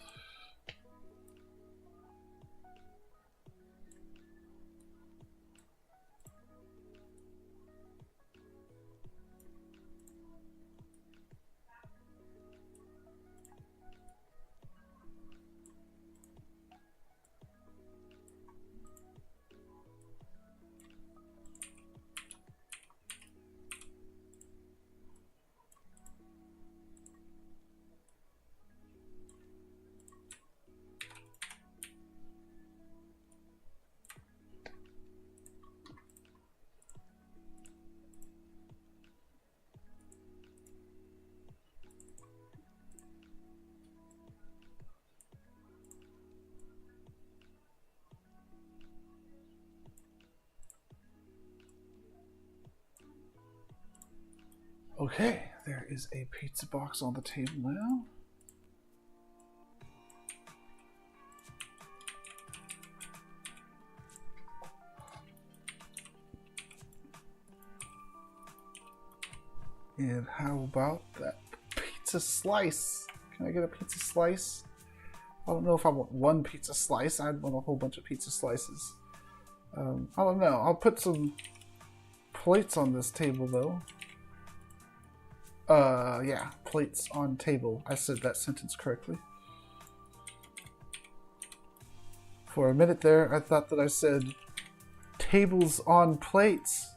Okay, there is a pizza box on the table now. And how about that pizza slice? Can I get a pizza slice? I don't know if I want one pizza slice. I'd want a whole bunch of pizza slices. I don't know. I'll put some plates on this table though. Yeah, plates on table. I said that sentence correctly. For a minute there, I thought that I said tables on plates.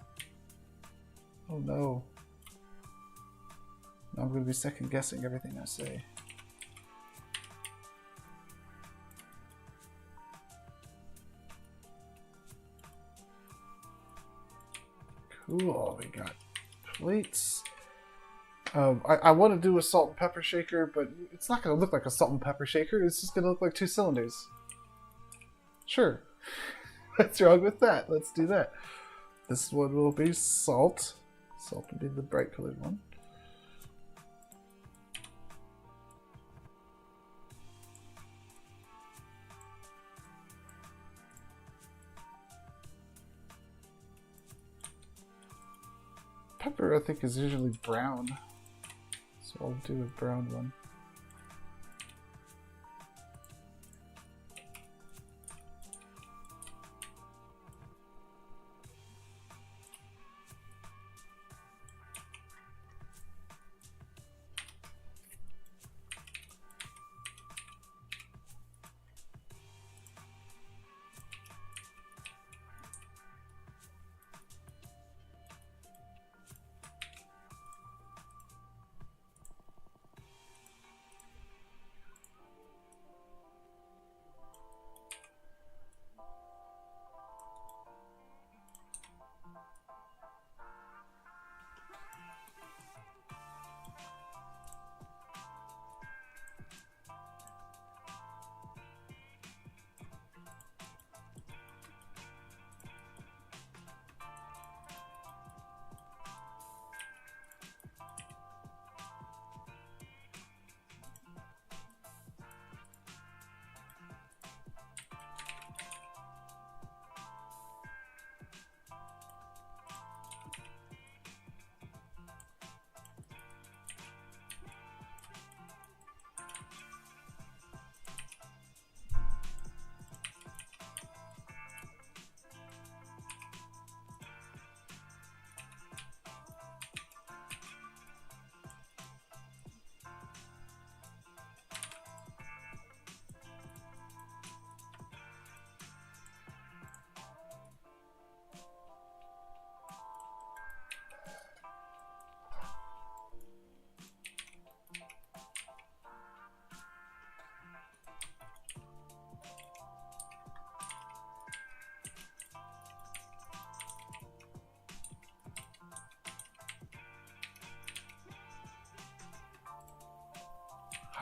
Oh no. I'm going to be second guessing everything I say. Cool, we got plates. I want to do a salt and pepper shaker, but it's not going to look like a salt and pepper shaker. It's just going to look like 2 cylinders. Sure. What's wrong with that? Let's do that. This one will be salt. Salt will be the bright colored one. Pepper, I think, is usually brown. So I'll do a brown one.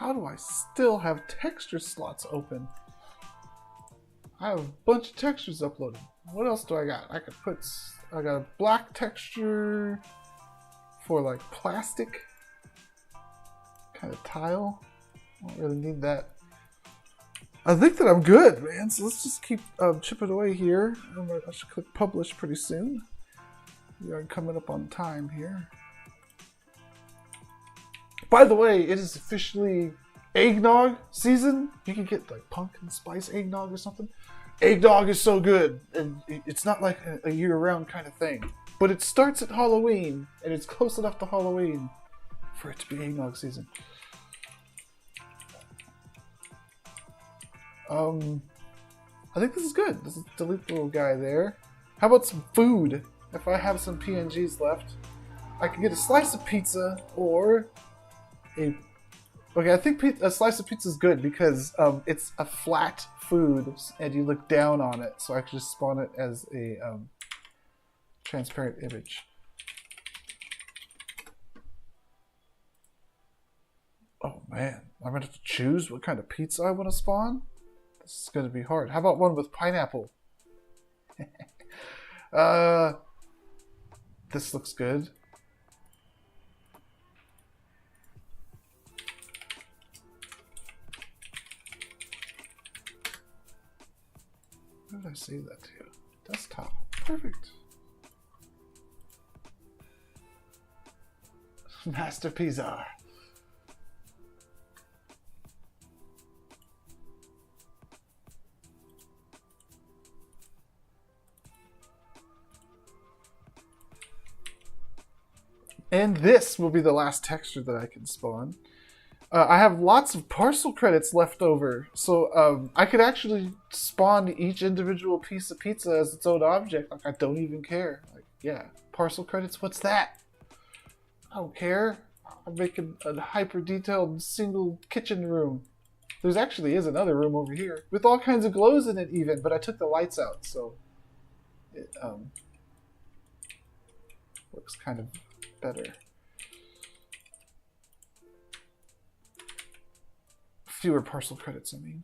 How do I still have texture slots open? I have a bunch of textures uploaded. What else do I got? I got a black texture for like plastic kind of tile. I don't really need that. I think that I'm good, man. So let's just keep chipping away here. I should click publish pretty soon. We are coming up on time here. By the way, it is officially eggnog season. You can get like pumpkin spice eggnog or something. Eggnog is so good, and it's not like a year-round kind of thing. But it starts at Halloween, and it's close enough to Halloween for it to be eggnog season. I think this is good. Let's delete the little guy there. How about some food? If I have some PNGs left, I can get a slice of pizza or a... Okay, I think a slice of pizza is good because it's a flat food and you look down on it. So I can just spawn it as a transparent image. Oh man, I'm going to have to choose what kind of pizza I want to spawn? This is going to be hard. How about one with pineapple? This looks good. Where did I save that to? Desktop. Perfect. Master Pizza. And this will be the last texture that I can spawn. I have lots of parcel credits left over, so I could actually spawn each individual piece of pizza as its own object. Like, I don't even care. Like, yeah, parcel credits, what's that? I don't care. I'm making a hyper-detailed single kitchen room. There's actually is another room over here with all kinds of glows in it even, but I took the lights out, so it looks kind of better. Fewer parcel credits, I mean.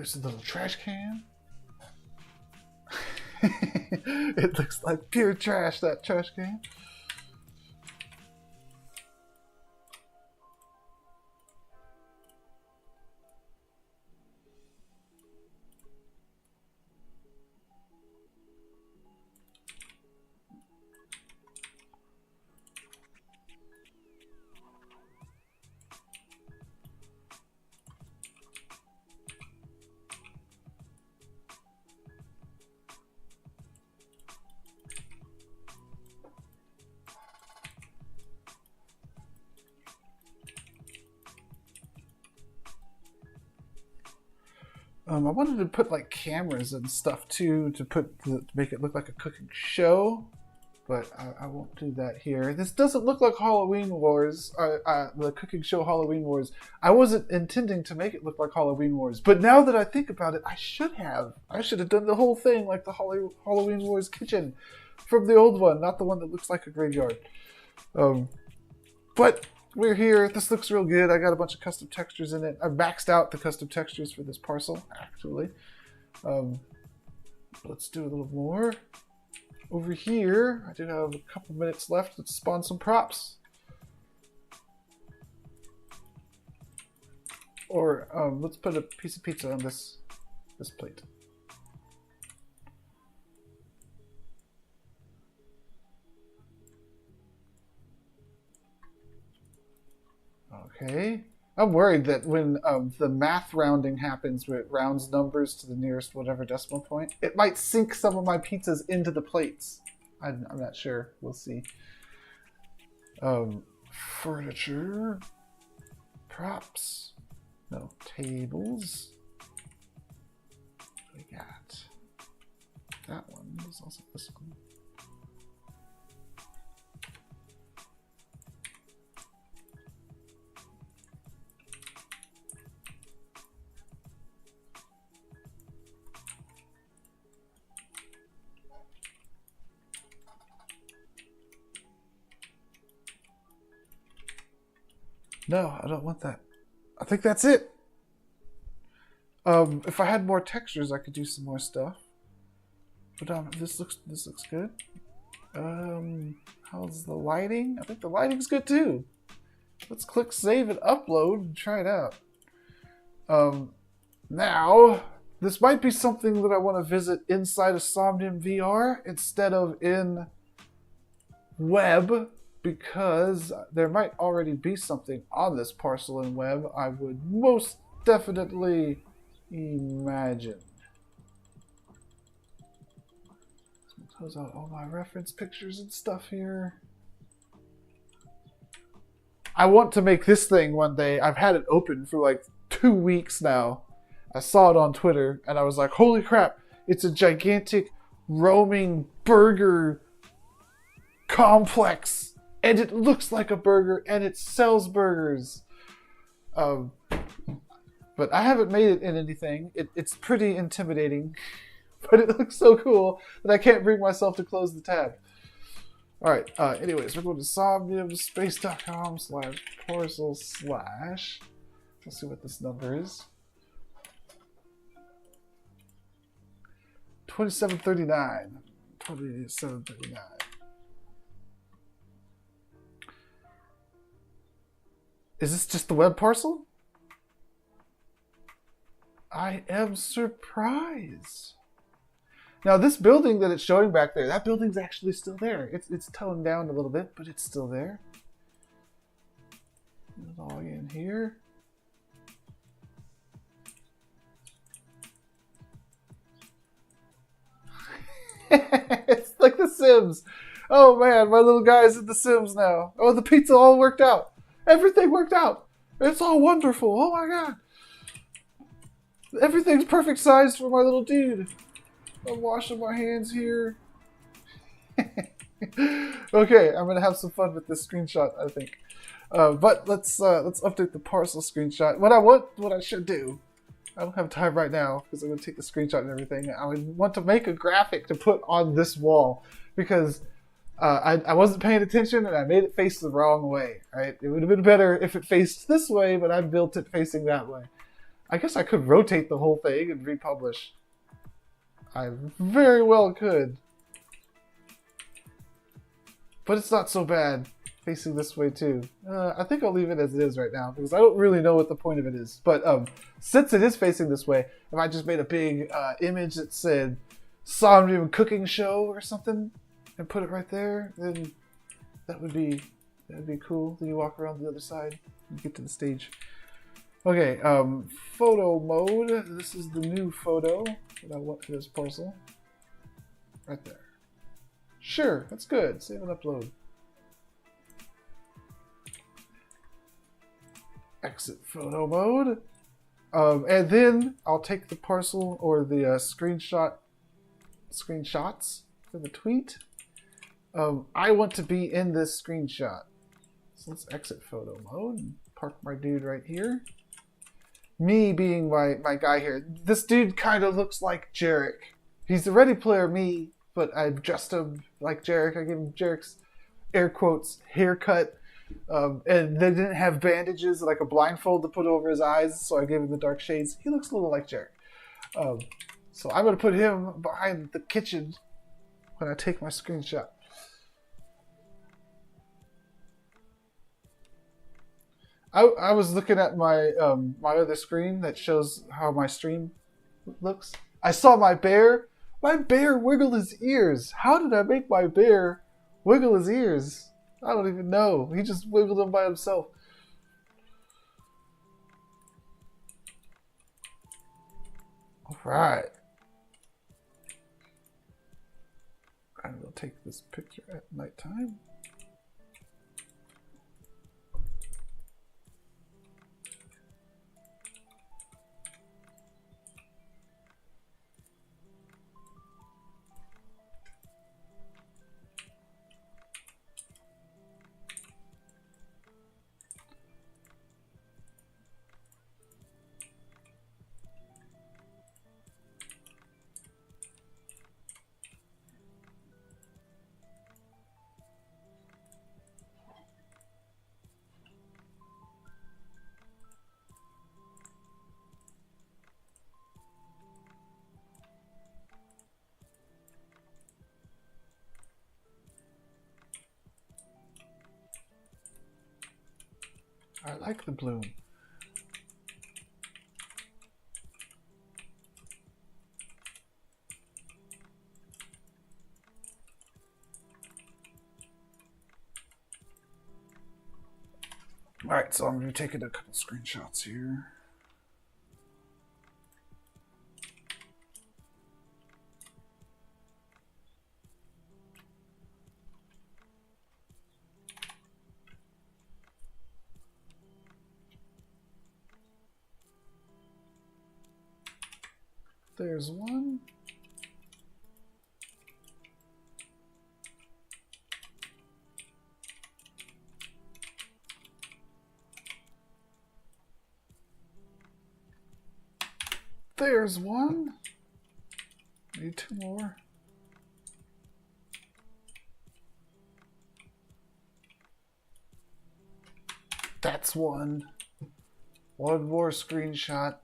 There's a little trash can. It looks like pure trash, that trash can. I wanted to put like cameras and stuff too to make it look like a cooking show, but I won't do that here. This doesn't look like Halloween Wars, the cooking show Halloween Wars. I wasn't intending to make it look like Halloween Wars, but now that I think about it, I should have. I should have done the whole thing like the Halloween Wars kitchen from the old one, not the one that looks like a graveyard. But we're here. This looks real good. I got a bunch of custom textures in it. I maxed out the custom textures for this parcel, actually. Let's do a little more. Over here, I do have a couple minutes left. Let's spawn some props. Or let's put a piece of pizza on this plate. Okay. I'm worried that when the math rounding happens, where it rounds numbers to the nearest whatever decimal point, it might sink some of my pizzas into the plates. I'm not sure. We'll see. Furniture. Props. No, tables. We got that one. There's also this one. No, I don't want that. I think that's it. If I had more textures, I could do some more stuff. But this looks good. How's the lighting? I think the lighting's good too. Let's click save and upload and try it out. Now, this might be something that I want to visit inside of Somnium VR instead of in web, because there might already be something on this parcel in web, I would most definitely imagine. So close out all my reference pictures and stuff here. I want to make this thing one day. I've had it open for like 2 weeks now. I saw it on Twitter and I was like, holy crap, it's a gigantic roaming burger complex. And it looks like a burger, and it sells burgers. But I haven't made it in anything. It's pretty intimidating, but it looks so cool that I can't bring myself to close the tab. All right. Anyways, we're going to somniumspace.com/parcel/. Let's see what this number is. 2739. 2739. Is this just the web parcel? I am surprised. Now this building that it's showing back there, that building's actually still there. It's toned down a little bit, but it's still there. Log in here. It's like The Sims. Oh man, my little guy's in The Sims now. Oh, the pizza all worked out. Everything worked out. It's all wonderful. Oh my god. Everything's perfect size for my little dude. I'm washing my hands here. Okay, I'm gonna have some fun with this screenshot, I think. But let's update the parcel screenshot. What I should do. I don't have time right now because I'm gonna take the screenshot and everything. I would want to make a graphic to put on this wall because I wasn't paying attention and I made it face the wrong way, right? It would have been better if it faced this way, but I built it facing that way. I guess I could rotate the whole thing and republish. I very well could. But it's not so bad facing this way too. I think I'll leave it as it is right now because I don't really know what the point of it is. But since it is facing this way, if I just made a big image that said Somnium Cooking Show or something and put it right there, then that'd be cool. Then you walk around the other side and get to the stage. Okay, photo mode. This is the new photo that I want for this parcel. Right there. Sure, that's good. Save and upload. Exit photo mode. And then I'll take the parcel or the screenshots for the tweet. I want to be in this screenshot. So let's exit photo mode and park my dude right here. Me being my guy here. This dude kind of looks like Jarek. He's the Ready Player me, but I've dressed him like Jarek. I gave him Jarek's, air quotes, haircut. And they didn't have bandages, like a blindfold to put over his eyes, so I gave him the dark shades. He looks a little like Jarek. So I'm going to put him behind the kitchen when I take my screenshot. I was looking at my my other screen that shows how my stream looks. I saw my bear. My bear wiggled his ears. How did I make my bear wiggle his ears? I don't even know. He just wiggled them by himself. All right. I will take this picture at nighttime. I like the bloom. Alright, so I'm going to be taking a couple screenshots here. There's one. There's one. Need two more. That's one. One more screenshot.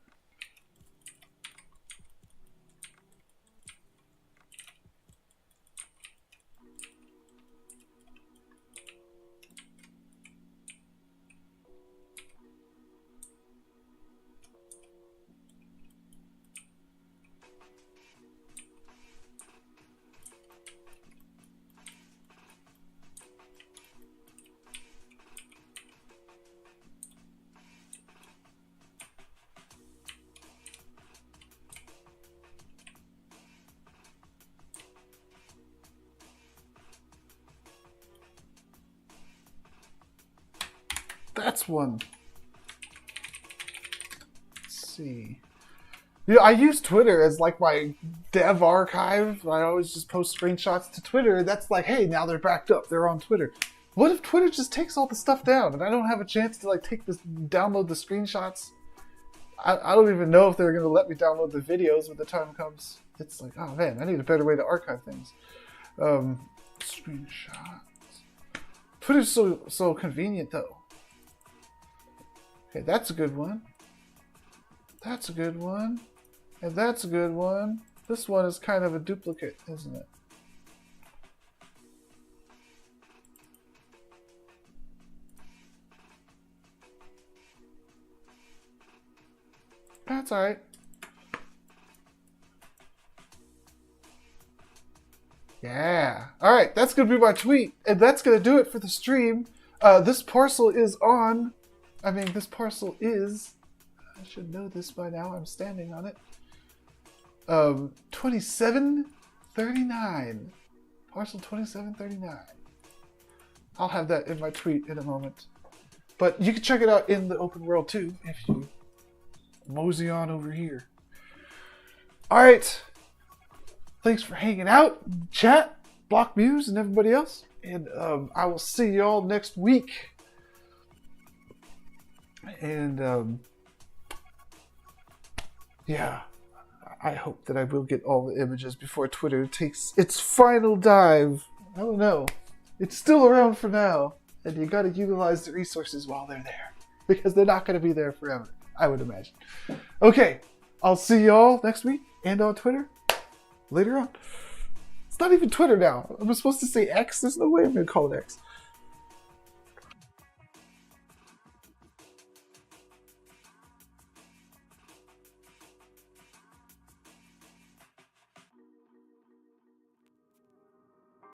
That's one. Let's see. You know, I use Twitter as like my dev archive. I always just post screenshots to Twitter. That's like, hey, now they're backed up. They're on Twitter. What if Twitter just takes all the stuff down and I don't have a chance to like download the screenshots? I don't even know if they're going to let me download the videos when the time comes. It's like, oh man, I need a better way to archive things. Screenshots. Twitter's so convenient though. Okay, that's a good one. That's a good one. And that's a good one. This one is kind of a duplicate, isn't it? That's alright. Yeah. Alright, that's going to be my tweet. And that's going to do it for the stream. This parcel is on. I mean, this parcel is. I should know this by now. I'm standing on it. 2739. Parcel 2739. I'll have that in my tweet in a moment. But you can check it out in the open world too if you mosey on over here. Alright. Thanks for hanging out, chat, Block Muse, and everybody else. And I will see y'all next week. And yeah, I hope that I will get all the images before Twitter takes its final dive. I don't know. It's still around for now. And you gotta utilize the resources while they're there. Because they're not gonna be there forever, I would imagine. Okay, I'll see y'all next week and on Twitter later on. It's not even Twitter now. I'm supposed to say X. There's no way I'm gonna call it X.